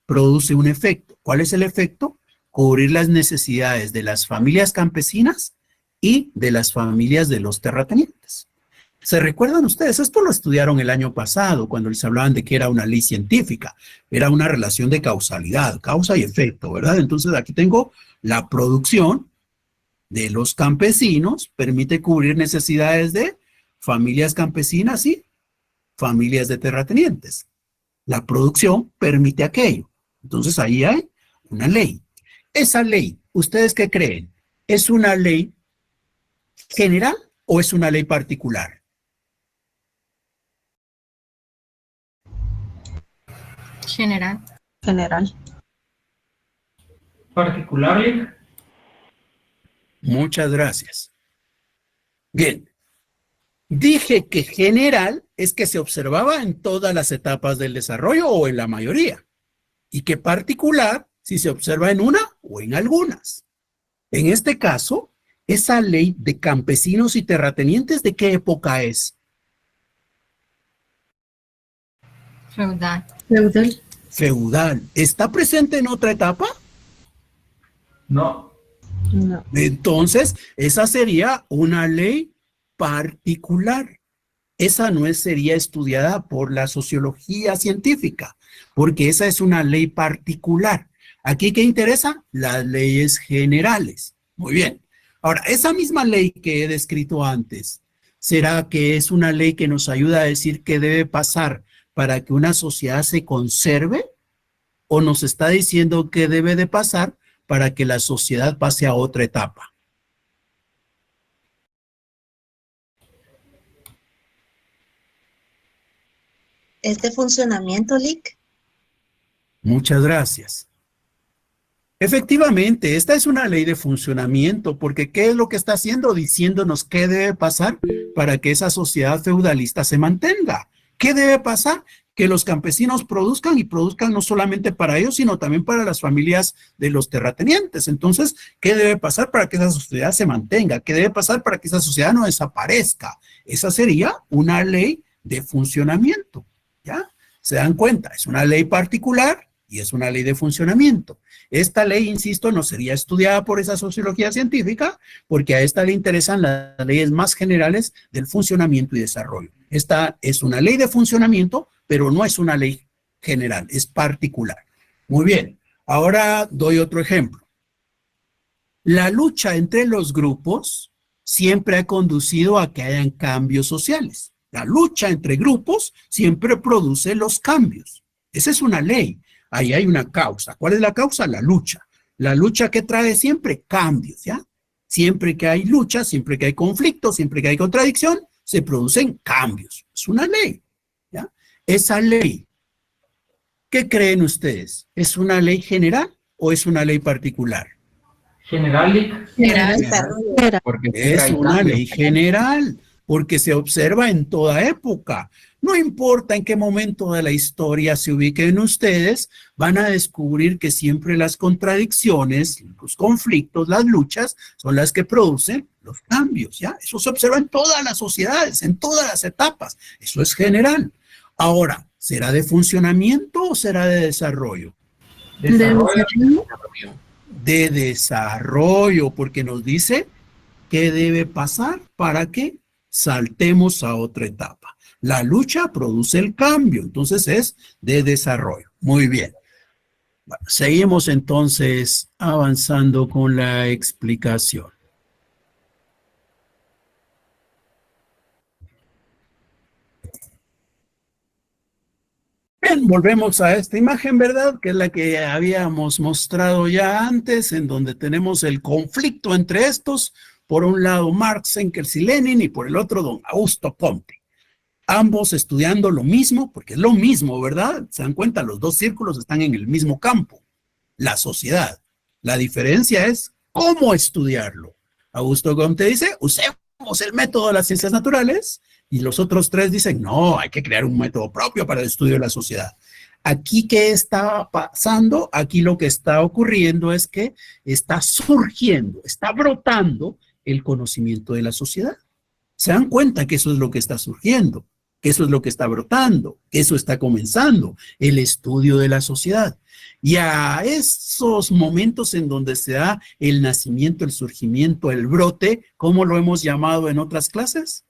produce un efecto. ¿Cuál es el efecto? Cubrir las necesidades de las familias campesinas y de las familias de los terratenientes. ¿Se recuerdan ustedes? Esto lo estudiaron el año pasado cuando les hablaban de que era una ley científica. Era una relación de causalidad, causa y efecto, ¿verdad? Entonces aquí tengo la producción de los campesinos permite cubrir necesidades de familias campesinas y familias de terratenientes. La producción permite aquello. Entonces ahí hay una ley. Esa ley, ¿ustedes qué creen? ¿Es una ley general o es una ley particular? General. General. Particular. Muchas gracias. Bien. Dije que general es que se observaba en todas las etapas del desarrollo o en la mayoría. Y que particular si se observa en una o en algunas. En este caso, esa ley de campesinos y terratenientes, ¿de qué época es? Feudal. Feudal. Feudal. ¿Está presente en otra etapa? No. No. Entonces, esa sería una ley particular. Esa no sería estudiada por la sociología científica, porque esa es una ley particular. ¿Aquí qué interesa? Las leyes generales. Muy bien. Ahora, esa misma ley que he descrito antes, ¿será que es una ley que nos ayuda a decir qué debe pasar para que una sociedad se conserve? ¿O nos está diciendo qué debe de pasar para que la sociedad pase a otra etapa? ¿Es de funcionamiento, Lick? Muchas gracias. Efectivamente, esta es una ley de funcionamiento, porque ¿qué es lo que está haciendo? Diciéndonos qué debe pasar para que esa sociedad feudalista se mantenga. ¿Qué debe pasar? Que los campesinos produzcan y produzcan no solamente para ellos, sino también para las familias de los terratenientes. Entonces, ¿qué debe pasar para que esa sociedad se mantenga? ¿Qué debe pasar para que esa sociedad no desaparezca? Esa sería una ley de funcionamiento, ¿ya? ¿Se dan cuenta? Es una ley particular y es una ley de funcionamiento. Esta ley, insisto, no sería estudiada por esa sociología científica, porque a esta le interesan las leyes más generales del funcionamiento y desarrollo. Esta es una ley de funcionamiento, pero no es una ley general, es particular. Muy bien, ahora doy otro ejemplo. La lucha entre los grupos siempre ha conducido a que hayan cambios sociales. La lucha entre grupos siempre produce los cambios. Esa es una ley. Ahí hay una causa. ¿Cuál es la causa? La lucha. La lucha que trae siempre cambios, ¿ya? Siempre que hay lucha, siempre que hay conflicto, siempre que hay contradicción, se producen cambios. Es una ley, ¿ya? Esa ley, ¿qué creen ustedes? ¿Es una ley general o es una ley particular? General. Desarrollo. Porque Es trae una cambios. ley general, porque se observa en toda época. No importa en qué momento de la historia se ubiquen ustedes, van a descubrir que siempre las contradicciones, los conflictos, las luchas, son las que producen los cambios, ¿ya? Eso se observa en todas las sociedades, en todas las etapas. Eso es general. Ahora, ¿será de funcionamiento o será de desarrollo? Desarrollo. De desarrollo, porque nos dice qué debe pasar para que saltemos a otra etapa. La lucha produce el cambio, entonces es de desarrollo. Muy bien. Bueno, seguimos entonces avanzando con la explicación. Bien, volvemos a esta imagen, ¿verdad? Que es la que habíamos mostrado ya antes, en donde tenemos el conflicto entre estos. Por un lado, Marx, Engels y Lenin, y por el otro, don Augusto Comte. Ambos estudiando lo mismo, porque es lo mismo, ¿verdad? Se dan cuenta, los dos círculos están en el mismo campo, la sociedad. La diferencia es cómo estudiarlo. Augusto Comte dice, usemos el método de las ciencias naturales, y los otros tres dicen, no, hay que crear un método propio para el estudio de la sociedad. Aquí, ¿qué está pasando? Aquí lo que está ocurriendo es que está surgiendo, está brotando el conocimiento de la sociedad. Se dan cuenta que eso es lo que está surgiendo, que eso es lo que está brotando, que eso está comenzando, el estudio de la sociedad. Y a esos momentos en donde se da el nacimiento, el surgimiento, el brote, ¿cómo lo hemos llamado en otras clases?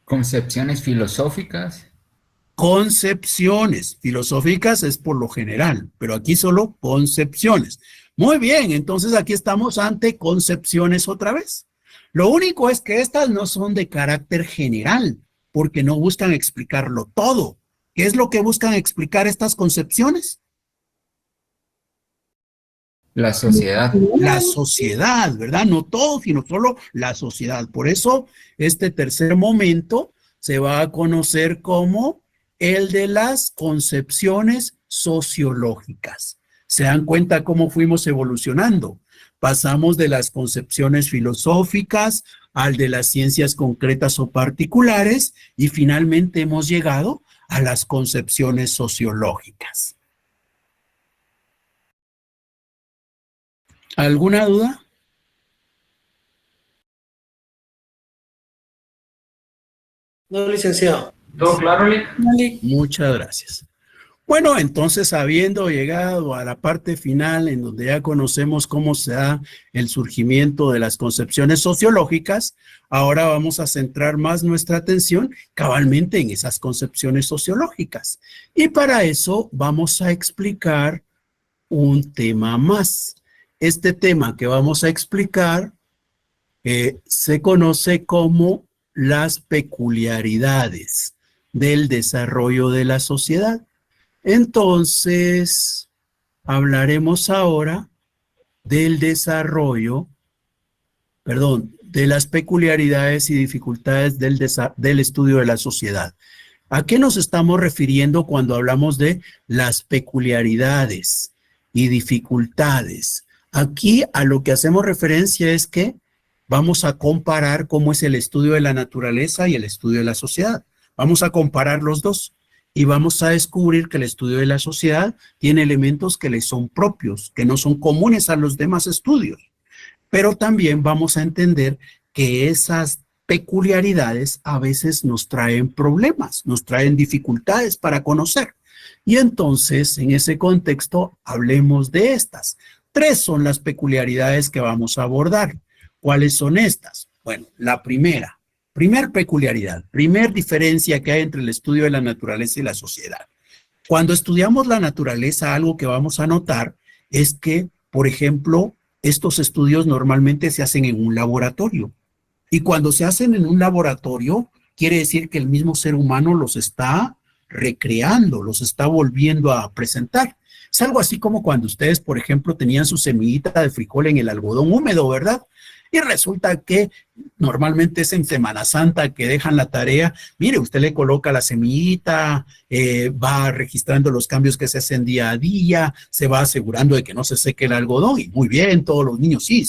Concepciones filosóficas. Concepciones filosóficas es por lo general, pero aquí solo concepciones. Muy bien, entonces aquí estamos ante concepciones otra vez. Lo único es que estas no son de carácter general, porque no buscan explicarlo todo. ¿Qué es lo que buscan explicar estas concepciones? La sociedad. La sociedad, ¿verdad? No todo, sino solo la sociedad. Por eso este tercer momento se va a conocer como el de las concepciones sociológicas. ¿Se dan cuenta cómo fuimos evolucionando? Pasamos de las concepciones filosóficas al de las ciencias concretas o particulares y finalmente hemos llegado a las concepciones sociológicas. ¿Alguna duda? No, licenciado. ¿Todo claro, Lick? Muchas gracias. Bueno, entonces, habiendo llegado a la parte final en donde ya conocemos cómo se da el surgimiento de las concepciones sociológicas, ahora vamos a centrar más nuestra atención cabalmente en esas concepciones sociológicas. Y para eso vamos a explicar un tema más. Este tema que vamos a explicar se conoce como las peculiaridades del desarrollo de la sociedad. Entonces, hablaremos ahora del desarrollo, de las peculiaridades y dificultades del estudio de la sociedad. ¿A qué nos estamos refiriendo cuando hablamos de las peculiaridades y dificultades? Aquí a lo que hacemos referencia es que vamos a comparar cómo es el estudio de la naturaleza y el estudio de la sociedad. Vamos a comparar los dos y vamos a descubrir que el estudio de la sociedad tiene elementos que le son propios, que no son comunes a los demás estudios. Pero también vamos a entender que esas peculiaridades a veces nos traen problemas, nos traen dificultades para conocer. Y entonces, en ese contexto, hablemos de estas. 3 son las peculiaridades que vamos a abordar. ¿Cuáles son estas? Bueno, la primer peculiaridad, primer diferencia que hay entre el estudio de la naturaleza y la sociedad. Cuando estudiamos la naturaleza, algo que vamos a notar es que, por ejemplo, estos estudios normalmente se hacen en un laboratorio. Y cuando se hacen en un laboratorio, quiere decir que el mismo ser humano los está recreando, los está volviendo a presentar. Es algo así como cuando ustedes, por ejemplo, tenían su semillita de frijol en el algodón húmedo, ¿verdad? Y resulta que normalmente es en Semana Santa que dejan la tarea. Mire, usted le coloca la semillita, va registrando los cambios que se hacen día a día, se va asegurando de que no se seque el algodón. Y muy bien, todos los niños, sí,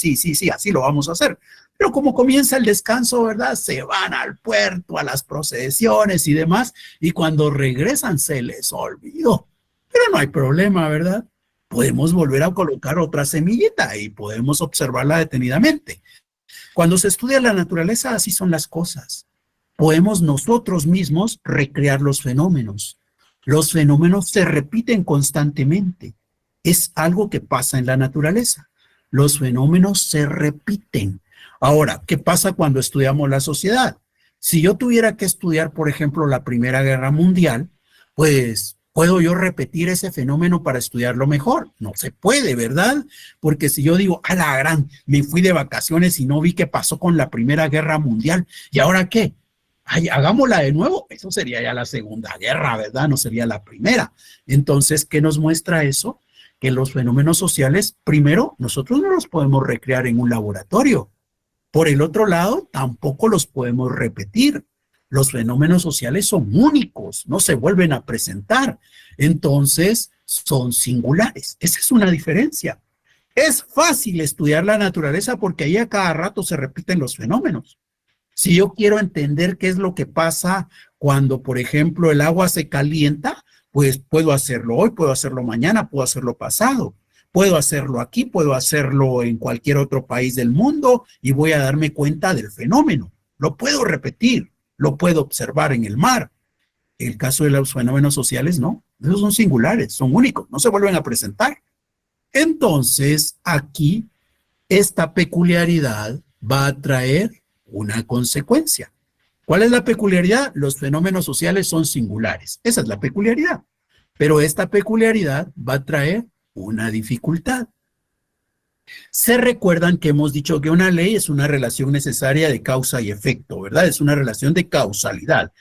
así lo vamos a hacer. Pero como comienza el descanso, ¿verdad? Se van al puerto, a las procesiones y demás. Y cuando regresan se les olvidó. Pero no hay problema, ¿verdad? Podemos volver a colocar otra semillita y podemos observarla detenidamente. Cuando se estudia la naturaleza, así son las cosas. Podemos nosotros mismos recrear los fenómenos. Los fenómenos se repiten constantemente. Es algo que pasa en la naturaleza. Los fenómenos se repiten. Ahora, ¿qué pasa cuando estudiamos la sociedad? Si yo tuviera que estudiar, por ejemplo, la Primera Guerra Mundial, pues ¿puedo yo repetir ese fenómeno para estudiarlo mejor? No se puede, ¿verdad? Porque si yo digo, a la gran, me fui de vacaciones y no vi qué pasó con la Primera Guerra Mundial, ¿y ahora qué? Ay, hagámosla de nuevo. Eso sería ya la Segunda Guerra, ¿verdad? No sería la primera. Entonces, ¿qué nos muestra eso? Que los fenómenos sociales, primero, nosotros no los podemos recrear en un laboratorio. Por el otro lado, tampoco los podemos repetir. Los fenómenos sociales son únicos, no se vuelven a presentar. Entonces, son singulares. Esa es una diferencia. Es fácil estudiar la naturaleza porque ahí a cada rato se repiten los fenómenos. Si yo quiero entender qué es lo que pasa cuando, por ejemplo, el agua se calienta, pues puedo hacerlo hoy, puedo hacerlo mañana, puedo hacerlo pasado. Puedo hacerlo aquí, puedo hacerlo en cualquier otro país del mundo y voy a darme cuenta del fenómeno. Lo puedo repetir. Lo puedo observar en el mar. El caso de los fenómenos sociales, no. Esos son singulares, son únicos, no se vuelven a presentar. Entonces, aquí, esta peculiaridad va a traer una consecuencia. ¿Cuál es la peculiaridad? Los fenómenos sociales son singulares. Esa es la peculiaridad. Pero esta peculiaridad va a traer una dificultad. Se recuerdan que hemos dicho que una ley es una relación necesaria de causa y efecto, ¿verdad? Es una relación de causalidad.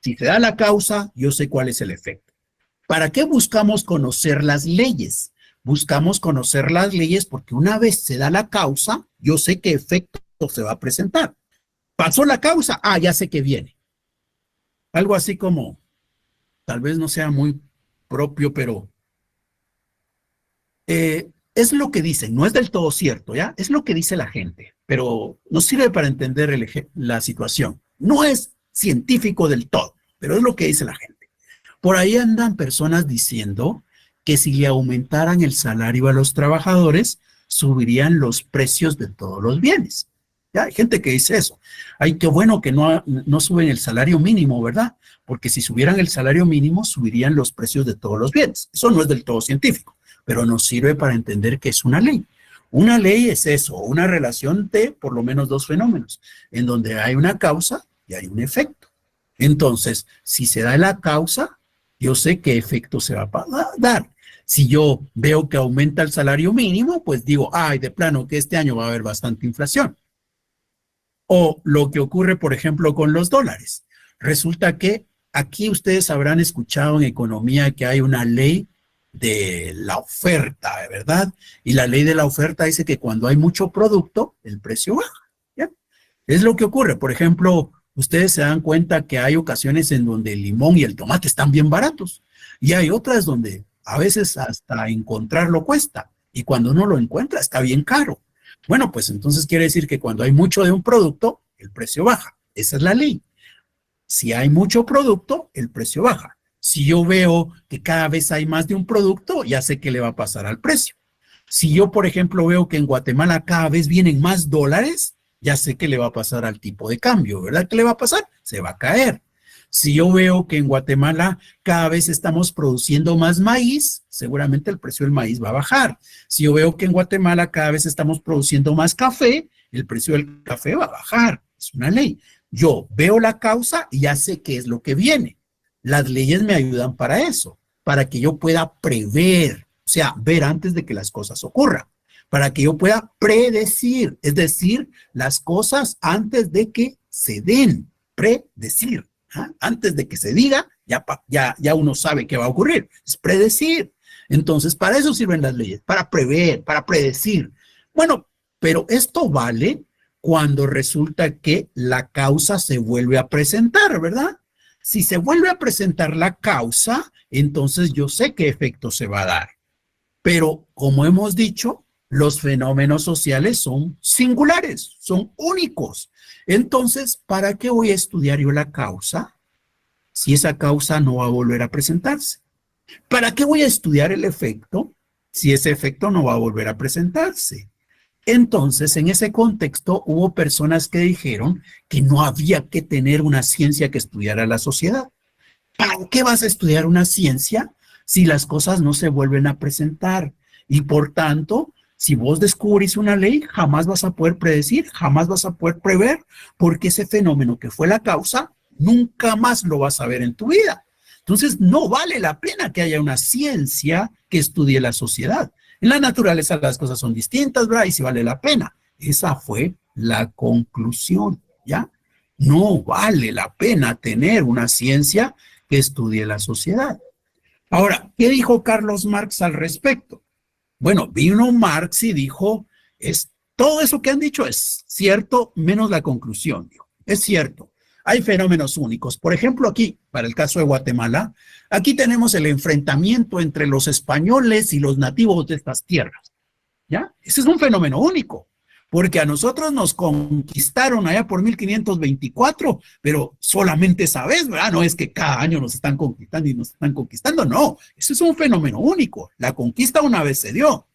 Si se da la causa, yo sé cuál es el efecto. ¿Para qué buscamos conocer las leyes? Buscamos conocer las leyes porque una vez se da la causa, yo sé qué efecto se va a presentar. Pasó la causa, ya sé que viene. Algo así como, tal vez no sea muy propio, pero es lo que dicen, no es del todo cierto, ¿ya? Es lo que dice la gente, pero nos sirve para entender la situación. No es científico del todo, pero es lo que dice la gente. Por ahí andan personas diciendo que si le aumentaran el salario a los trabajadores, subirían los precios de todos los bienes. Ya hay gente que dice eso. Ay, qué bueno que no suben el salario mínimo, ¿verdad? Porque si subieran el salario mínimo, subirían los precios de todos los bienes. Eso no es del todo científico, pero nos sirve para entender que es una ley. Una ley es eso, una relación de por lo menos dos fenómenos, en donde hay una causa y hay un efecto. Entonces, si se da la causa, yo sé qué efecto se va a dar. Si yo veo que aumenta el salario mínimo, pues digo, de plano que este año va a haber bastante inflación. O lo que ocurre, por ejemplo, con los dólares. Resulta que aquí ustedes habrán escuchado en economía que hay una ley de la oferta, ¿verdad? Y la ley de la oferta dice que cuando hay mucho producto, el precio baja, ¿ya? Es lo que ocurre. Por ejemplo, ustedes se dan cuenta que hay ocasiones en donde el limón y el tomate están bien baratos. Y hay otras donde a veces hasta encontrarlo cuesta. Y cuando uno lo encuentra, está bien caro. Bueno, pues entonces quiere decir que cuando hay mucho de un producto, el precio baja. Esa es la ley. Si hay mucho producto, el precio baja. Si yo veo que cada vez hay más de un producto, ya sé qué le va a pasar al precio. Si yo, por ejemplo, veo que en Guatemala cada vez vienen más dólares, ya sé qué le va a pasar al tipo de cambio, ¿verdad? ¿Qué le va a pasar? Se va a caer. Si yo veo que en Guatemala cada vez estamos produciendo más maíz, seguramente el precio del maíz va a bajar. Si yo veo que en Guatemala cada vez estamos produciendo más café, el precio del café va a bajar. Es una ley. Yo veo la causa y ya sé qué es lo que viene. Las leyes me ayudan para eso, para que yo pueda prever, o sea, ver antes de que las cosas ocurran, para que yo pueda predecir, es decir, las cosas antes de que se den, predecir. Antes de que se diga, ya uno sabe qué va a ocurrir. Es predecir. Entonces, para eso sirven las leyes, para prever, para predecir. Bueno, pero esto vale cuando resulta que la causa se vuelve a presentar, ¿verdad? Si se vuelve a presentar la causa, entonces yo sé qué efecto se va a dar. Pero, como hemos dicho, los fenómenos sociales son singulares, son únicos. Entonces, ¿para qué voy a estudiar yo la causa si esa causa no va a volver a presentarse? ¿Para qué voy a estudiar el efecto si ese efecto no va a volver a presentarse? Entonces, en ese contexto, hubo personas que dijeron que no había que tener una ciencia que estudiara la sociedad. ¿Para qué vas a estudiar una ciencia si las cosas no se vuelven a presentar? Y por tanto, si vos descubrís una ley, jamás vas a poder predecir, jamás vas a poder prever, porque ese fenómeno que fue la causa, nunca más lo vas a ver en tu vida. Entonces, no vale la pena que haya una ciencia que estudie la sociedad. En la naturaleza las cosas son distintas, ¿verdad? Y si vale la pena. Esa fue la conclusión, ¿ya? No vale la pena tener una ciencia que estudie la sociedad. Ahora, ¿qué dijo Carlos Marx al respecto? Bueno, vino Marx y dijo, todo eso que han dicho es cierto, menos la conclusión, dijo. Es cierto, hay fenómenos únicos. Por ejemplo, aquí, para el caso de Guatemala, aquí tenemos el enfrentamiento entre los españoles y los nativos de estas tierras, ¿ya? Ese es un fenómeno único, porque a nosotros nos conquistaron allá por 1524, pero solamente esa vez, ¿verdad? No es que cada año nos están conquistando y nos están conquistando, no. Ese es un fenómeno único. La conquista una vez se dio.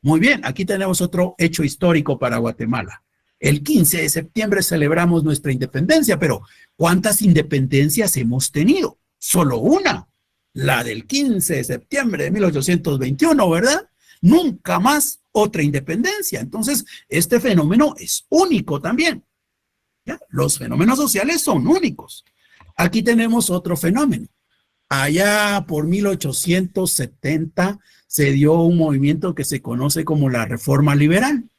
Muy bien, aquí tenemos otro hecho histórico para Guatemala. El 15 de septiembre celebramos nuestra independencia, pero ¿cuántas independencias hemos tenido? Solo una, la del 15 de septiembre de 1821, ¿verdad? Nunca más otra independencia. Entonces, este fenómeno es único también. ¿Ya? Los fenómenos sociales son únicos. Aquí tenemos otro fenómeno. Allá por 1870 se dio un movimiento que se conoce como la Reforma Liberal,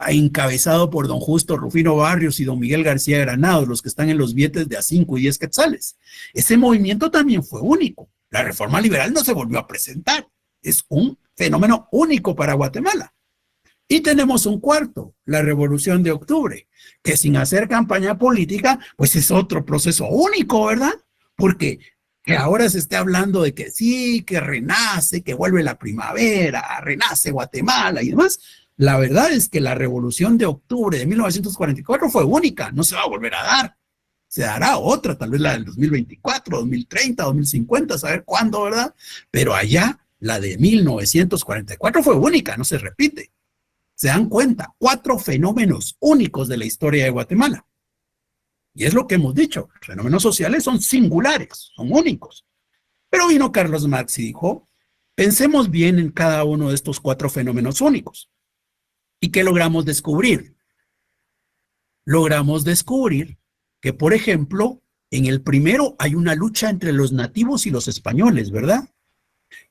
encabezado por don Justo Rufino Barrios y don Miguel García Granados, los que están en los billetes de a 5 y 10 quetzales. Ese movimiento también fue único. La Reforma Liberal no se volvió a presentar. Es un fenómeno único para Guatemala. Y tenemos un cuarto, la Revolución de Octubre, que sin hacer campaña política, pues es otro proceso único, ¿verdad? Porque que ahora se esté hablando de que sí, que renace, que vuelve la primavera, renace Guatemala y demás. La verdad es que la Revolución de Octubre de 1944 fue única, no se va a volver a dar. Se dará otra, tal vez la del 2024, 2030, 2050, saber cuándo, ¿verdad? Pero allá, la de 1944 fue única, no se repite. Se dan cuenta, 4 fenómenos únicos de la historia de Guatemala. Y es lo que hemos dicho, los fenómenos sociales son singulares, son únicos. Pero vino Carlos Marx y dijo, pensemos bien en cada uno de estos 4 fenómenos únicos. ¿Y qué logramos descubrir? Logramos descubrir que, por ejemplo, en el primero hay una lucha entre los nativos y los españoles, ¿verdad?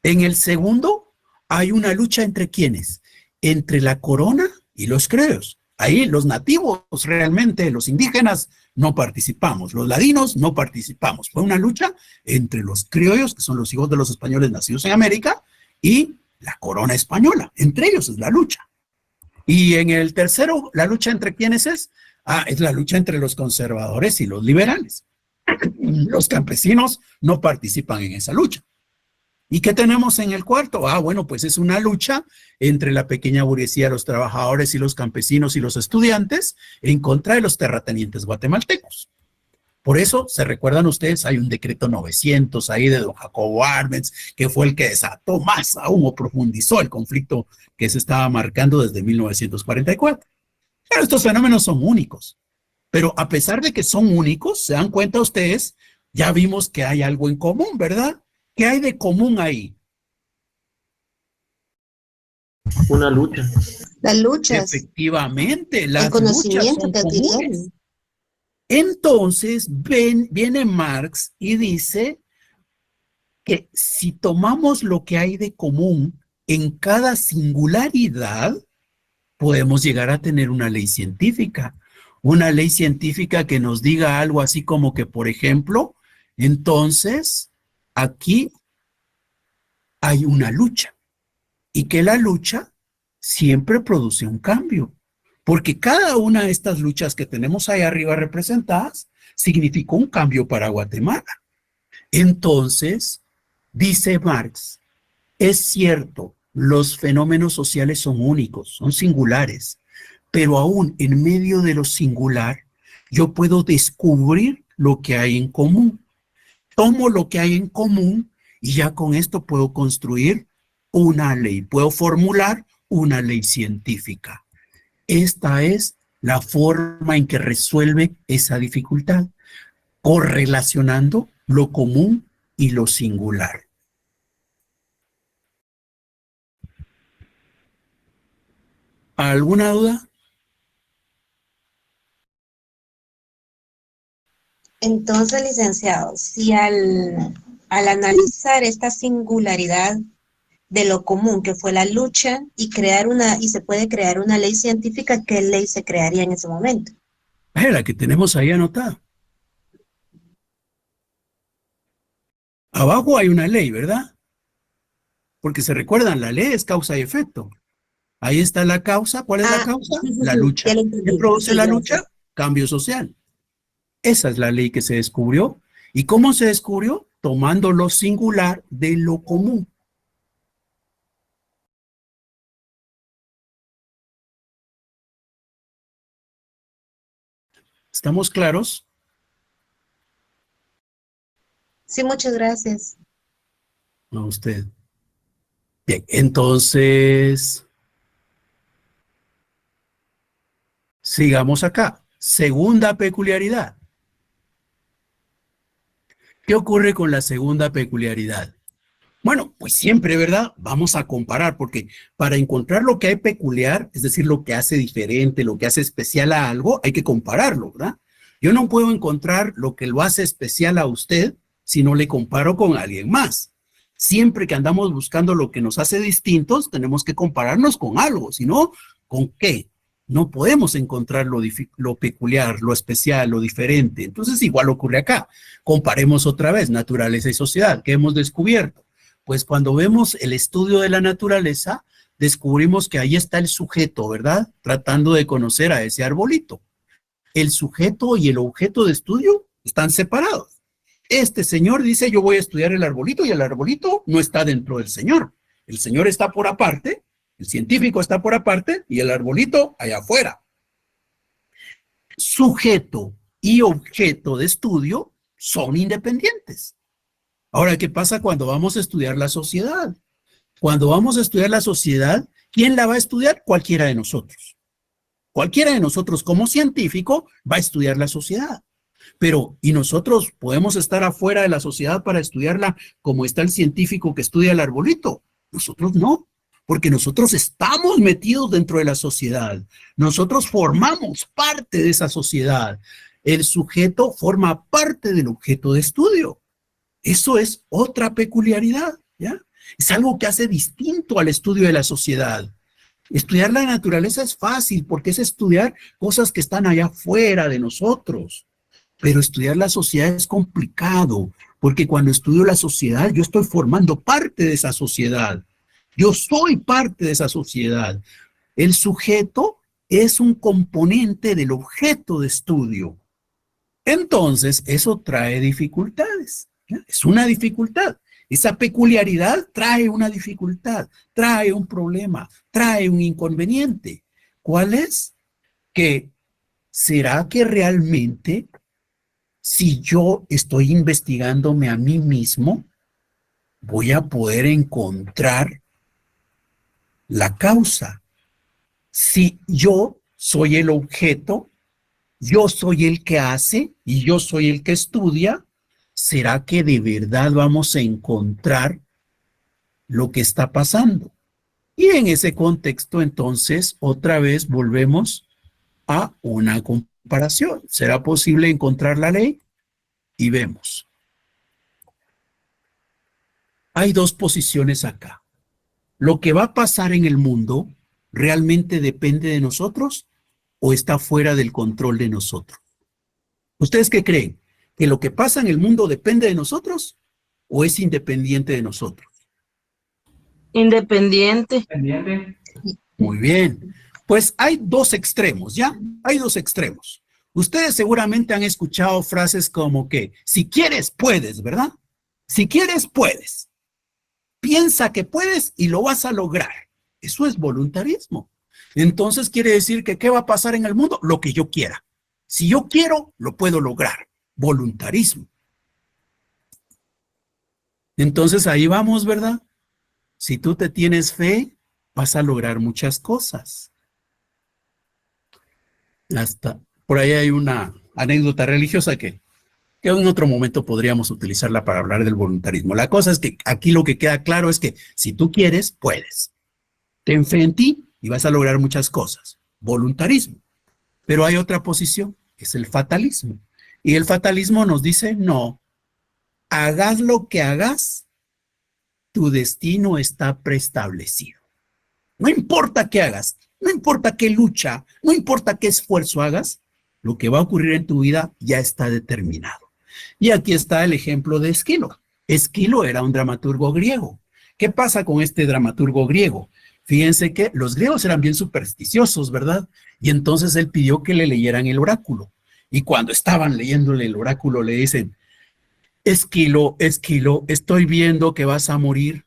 En el segundo hay una lucha entre ¿quiénes? Entre la corona y los criollos. Ahí los nativos realmente, los indígenas, no participamos. Los ladinos no participamos. Fue una lucha entre los criollos, que son los hijos de los españoles nacidos en América, y la corona española. Entre ellos es la lucha. Y en el tercero, ¿la lucha entre quiénes es? Es la lucha entre los conservadores y los liberales. Los campesinos no participan en esa lucha. ¿Y qué tenemos en el cuarto? Bueno, pues es una lucha entre la pequeña burguesía, los trabajadores y los campesinos y los estudiantes en contra de los terratenientes guatemaltecos. Por eso, se recuerdan ustedes, hay un decreto 900 ahí de don Jacobo Arbenz, que fue el que desató más aún o profundizó el conflicto que se estaba marcando desde 1944. Pero estos fenómenos son únicos. Pero a pesar de que son únicos, se dan cuenta ustedes, ya vimos que hay algo en común, ¿verdad? ¿Qué hay de común ahí? Una lucha. Las luchas, Efectivamente, las el conocimiento luchas son que comunes. adquirieron. Entonces, viene Marx y dice que si tomamos lo que hay de común en cada singularidad, podemos llegar a tener una ley científica que nos diga algo así como que, por ejemplo, entonces, aquí hay una lucha y que la lucha siempre produce un cambio, porque cada una de estas luchas que tenemos ahí arriba representadas significó un cambio para Guatemala. Entonces, dice Marx, es cierto, los fenómenos sociales son únicos, son singulares, pero aún en medio de lo singular, yo puedo descubrir lo que hay en común. Tomo lo que hay en común y ya con esto puedo construir una ley, puedo formular una ley científica. Esta es la forma en que resuelve esa dificultad, correlacionando lo común y lo singular. ¿Alguna duda? Entonces, licenciado, si al analizar esta singularidad de lo común que fue la lucha y se puede crear una ley científica, ¿qué ley se crearía en ese momento? La que tenemos ahí anotada. Abajo hay una ley, ¿verdad? Porque se recuerdan, la ley es causa y efecto. Ahí está la causa. ¿Cuál es la causa? Sí, La lucha. ya lo entendí. ¿Qué produce Sí, la gracias. lucha? Cambio social. Esa es la ley que se descubrió. ¿Y cómo se descubrió? Tomando lo singular de lo común. ¿Estamos claros? Sí, muchas gracias. A usted. Bien, entonces, sigamos acá. Segunda peculiaridad. ¿Qué ocurre con la segunda peculiaridad? Bueno, pues siempre, ¿verdad? Vamos a comparar, porque para encontrar lo que hay peculiar, es decir, lo que hace diferente, lo que hace especial a algo, hay que compararlo, ¿verdad? Yo no puedo encontrar lo que lo hace especial a usted si no le comparo con alguien más. Siempre que andamos buscando lo que nos hace distintos, tenemos que compararnos con algo, si no, ¿con qué? No podemos encontrar lo peculiar, lo especial, lo diferente. Entonces, igual ocurre acá. Comparemos otra vez naturaleza y sociedad. ¿Qué hemos descubierto? Pues cuando vemos el estudio de la naturaleza, descubrimos que ahí está el sujeto, ¿verdad? Tratando de conocer a ese arbolito. El sujeto y el objeto de estudio están separados. Este señor dice, yo voy a estudiar el arbolito, y el arbolito no está dentro del señor. El señor está por aparte, el científico está por aparte, y el arbolito allá afuera. Sujeto y objeto de estudio son independientes. Ahora, ¿qué pasa cuando vamos a estudiar la sociedad? Cuando vamos a estudiar la sociedad, ¿quién la va a estudiar? Cualquiera de nosotros. Cualquiera de nosotros como científico va a estudiar la sociedad. Pero, ¿y nosotros podemos estar afuera de la sociedad para estudiarla como está el científico que estudia el arbolito? Nosotros no, porque nosotros estamos metidos dentro de la sociedad. Nosotros formamos parte de esa sociedad. El sujeto forma parte del objeto de estudio. Eso es otra peculiaridad, ¿ya? Es algo que hace distinto al estudio de la sociedad. Estudiar la naturaleza es fácil porque es estudiar cosas que están allá afuera de nosotros. Pero estudiar la sociedad es complicado, porque cuando estudio la sociedad, yo estoy formando parte de esa sociedad. Yo soy parte de esa sociedad. El sujeto es un componente del objeto de estudio. Entonces, eso trae dificultades, ¿ya? Es una dificultad. Esa peculiaridad trae una dificultad, trae un problema, trae un inconveniente. ¿Cuál es? Que ¿será que realmente, si yo estoy investigándome a mí mismo, voy a poder encontrar la causa? Si yo soy el objeto, yo soy el que hace y yo soy el que estudia, ¿será que de verdad vamos a encontrar lo que está pasando? Y en ese contexto, entonces, otra vez volvemos a una comparación. ¿Será posible encontrar la ley? Y vemos. Hay dos posiciones acá. ¿Lo que va a pasar en el mundo realmente depende de nosotros o está fuera del control de nosotros? ¿Ustedes qué creen? ¿Que lo que pasa en el mundo depende de nosotros o es independiente de nosotros? Independiente. Muy bien. Pues hay dos extremos, ¿ya? Hay dos extremos. Ustedes seguramente han escuchado frases como que, si quieres, puedes, ¿verdad? Si quieres, puedes. Piensa que puedes y lo vas a lograr. Eso es voluntarismo. Entonces quiere decir que, ¿qué va a pasar en el mundo? Lo que yo quiera. Si yo quiero, lo puedo lograr. Voluntarismo. Entonces ahí vamos, ¿verdad? Si tú te tienes fe, vas a lograr muchas cosas. Hasta por ahí hay una anécdota religiosa que en otro momento podríamos utilizarla para hablar del voluntarismo. La cosa es que aquí lo que queda claro es que si tú quieres, puedes. Ten fe en ti y vas a lograr muchas cosas. Voluntarismo. Pero hay otra posición, que es el fatalismo. Y el fatalismo nos dice, no, hagas lo que hagas, tu destino está preestablecido. No importa qué hagas, no importa qué lucha, no importa qué esfuerzo hagas, lo que va a ocurrir en tu vida ya está determinado. Y aquí está el ejemplo de Esquilo. Esquilo era un dramaturgo griego. ¿Qué pasa con este dramaturgo griego? Fíjense que los griegos eran bien supersticiosos, ¿verdad? Y entonces él pidió que le leyeran el oráculo. Y cuando estaban leyéndole el oráculo le dicen, Esquilo, Esquilo, estoy viendo que vas a morir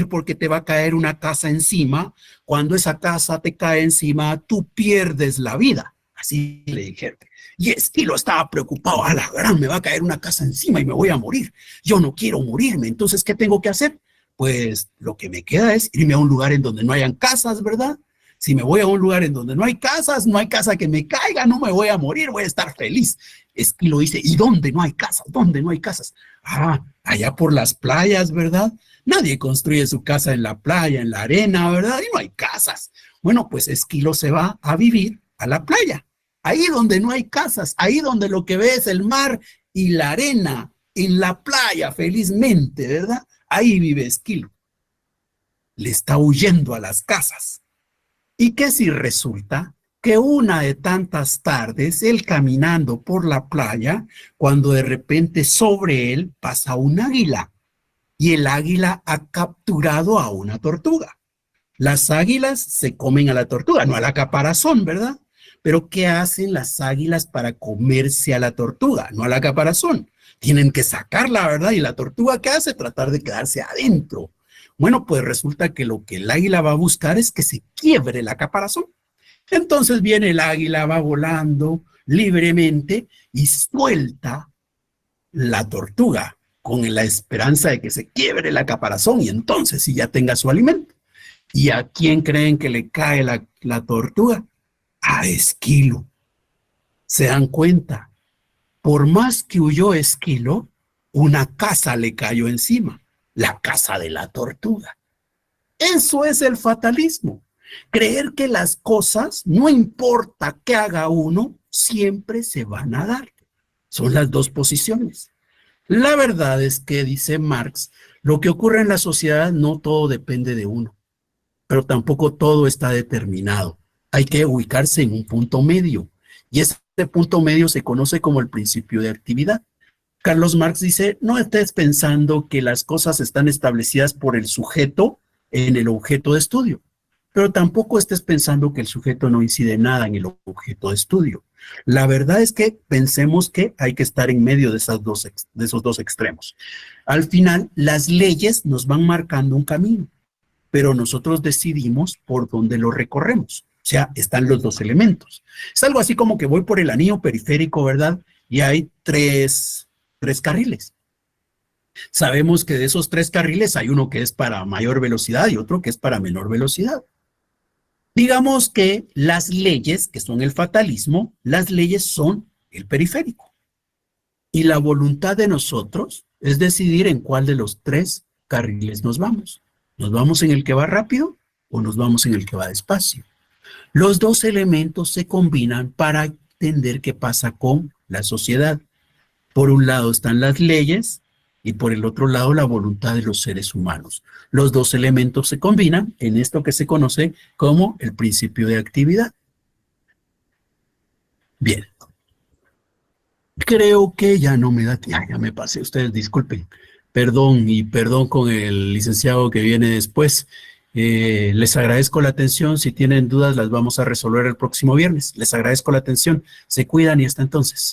porque te va a caer una casa encima. Cuando esa casa te cae encima, tú pierdes la vida. Así le dijeron. Y Esquilo estaba preocupado, a la gran, me va a caer una casa encima y me voy a morir. Yo no quiero morirme, entonces, ¿qué tengo que hacer? Pues lo que me queda es irme a un lugar en donde no hayan casas, ¿verdad? Si me voy a un lugar en donde no hay casas, no hay casa que me caiga, no me voy a morir, voy a estar feliz. Esquilo dice, ¿y dónde no hay casas? ¿Dónde no hay casas? Ah, allá por las playas, ¿verdad? Nadie construye su casa en la playa, en la arena, ¿verdad? Y no hay casas. Bueno, pues Esquilo se va a vivir a la playa, ahí donde no hay casas, ahí donde lo que ve es el mar y la arena, en la playa, felizmente, ¿verdad? Ahí vive Esquilo. Le está huyendo a las casas. ¿Y qué si resulta que una de tantas tardes, él caminando por la playa, cuando de repente sobre él pasa un águila, y el águila ha capturado a una tortuga? Las águilas se comen a la tortuga, no a la caparazón, ¿verdad? Pero ¿qué hacen las águilas para comerse a la tortuga? No a la caparazón. Tienen que sacarla, ¿verdad? Y la tortuga, ¿qué hace? Tratar de quedarse adentro. Bueno, pues resulta que lo que el águila va a buscar es que se quiebre la caparazón. Entonces viene el águila, va volando libremente y suelta la tortuga con la esperanza de que se quiebre la caparazón y entonces sí ya tenga su alimento. ¿Y a quién creen que le cae la tortuga? A Esquilo. ¿Se dan cuenta? Por más que huyó Esquilo, una casa le cayó encima, la casa de la tortuga. Eso es el fatalismo. Creer que las cosas, no importa qué haga uno, siempre se van a dar. Son las dos posiciones. La verdad es que, dice Marx, lo que ocurre en la sociedad no todo depende de uno, pero tampoco todo está determinado. Hay que ubicarse en un punto medio, y ese punto medio se conoce como el principio de actividad. Carlos Marx dice, no estés pensando que las cosas están establecidas por el sujeto en el objeto de estudio, pero tampoco estés pensando que el sujeto no incide nada en el objeto de estudio. La verdad es que pensemos que hay que estar en medio de esos dos extremos. Al final, las leyes nos van marcando un camino, pero nosotros decidimos por dónde lo recorremos. O sea, están los dos elementos. Es algo así como que voy por el anillo periférico, ¿verdad? Y hay tres carriles. Sabemos que de esos 3 carriles hay uno que es para mayor velocidad y otro que es para menor velocidad. Digamos que las leyes, que son el fatalismo, las leyes son el periférico. Y la voluntad de nosotros es decidir en cuál de los 3 carriles nos vamos. ¿Nos vamos en el que va rápido o nos vamos en el que va despacio? Los dos elementos se combinan para entender qué pasa con la sociedad. Por un lado están las leyes y por el otro lado la voluntad de los seres humanos. Los dos elementos se combinan en esto que se conoce como el principio de actividad. Bien. Creo que ya no me da tiempo, ya me pasé, ustedes disculpen. Perdón y perdón con el licenciado que viene después. Les agradezco la atención. Si tienen dudas las vamos a resolver el próximo viernes. Les agradezco la atención. Se cuidan y hasta entonces.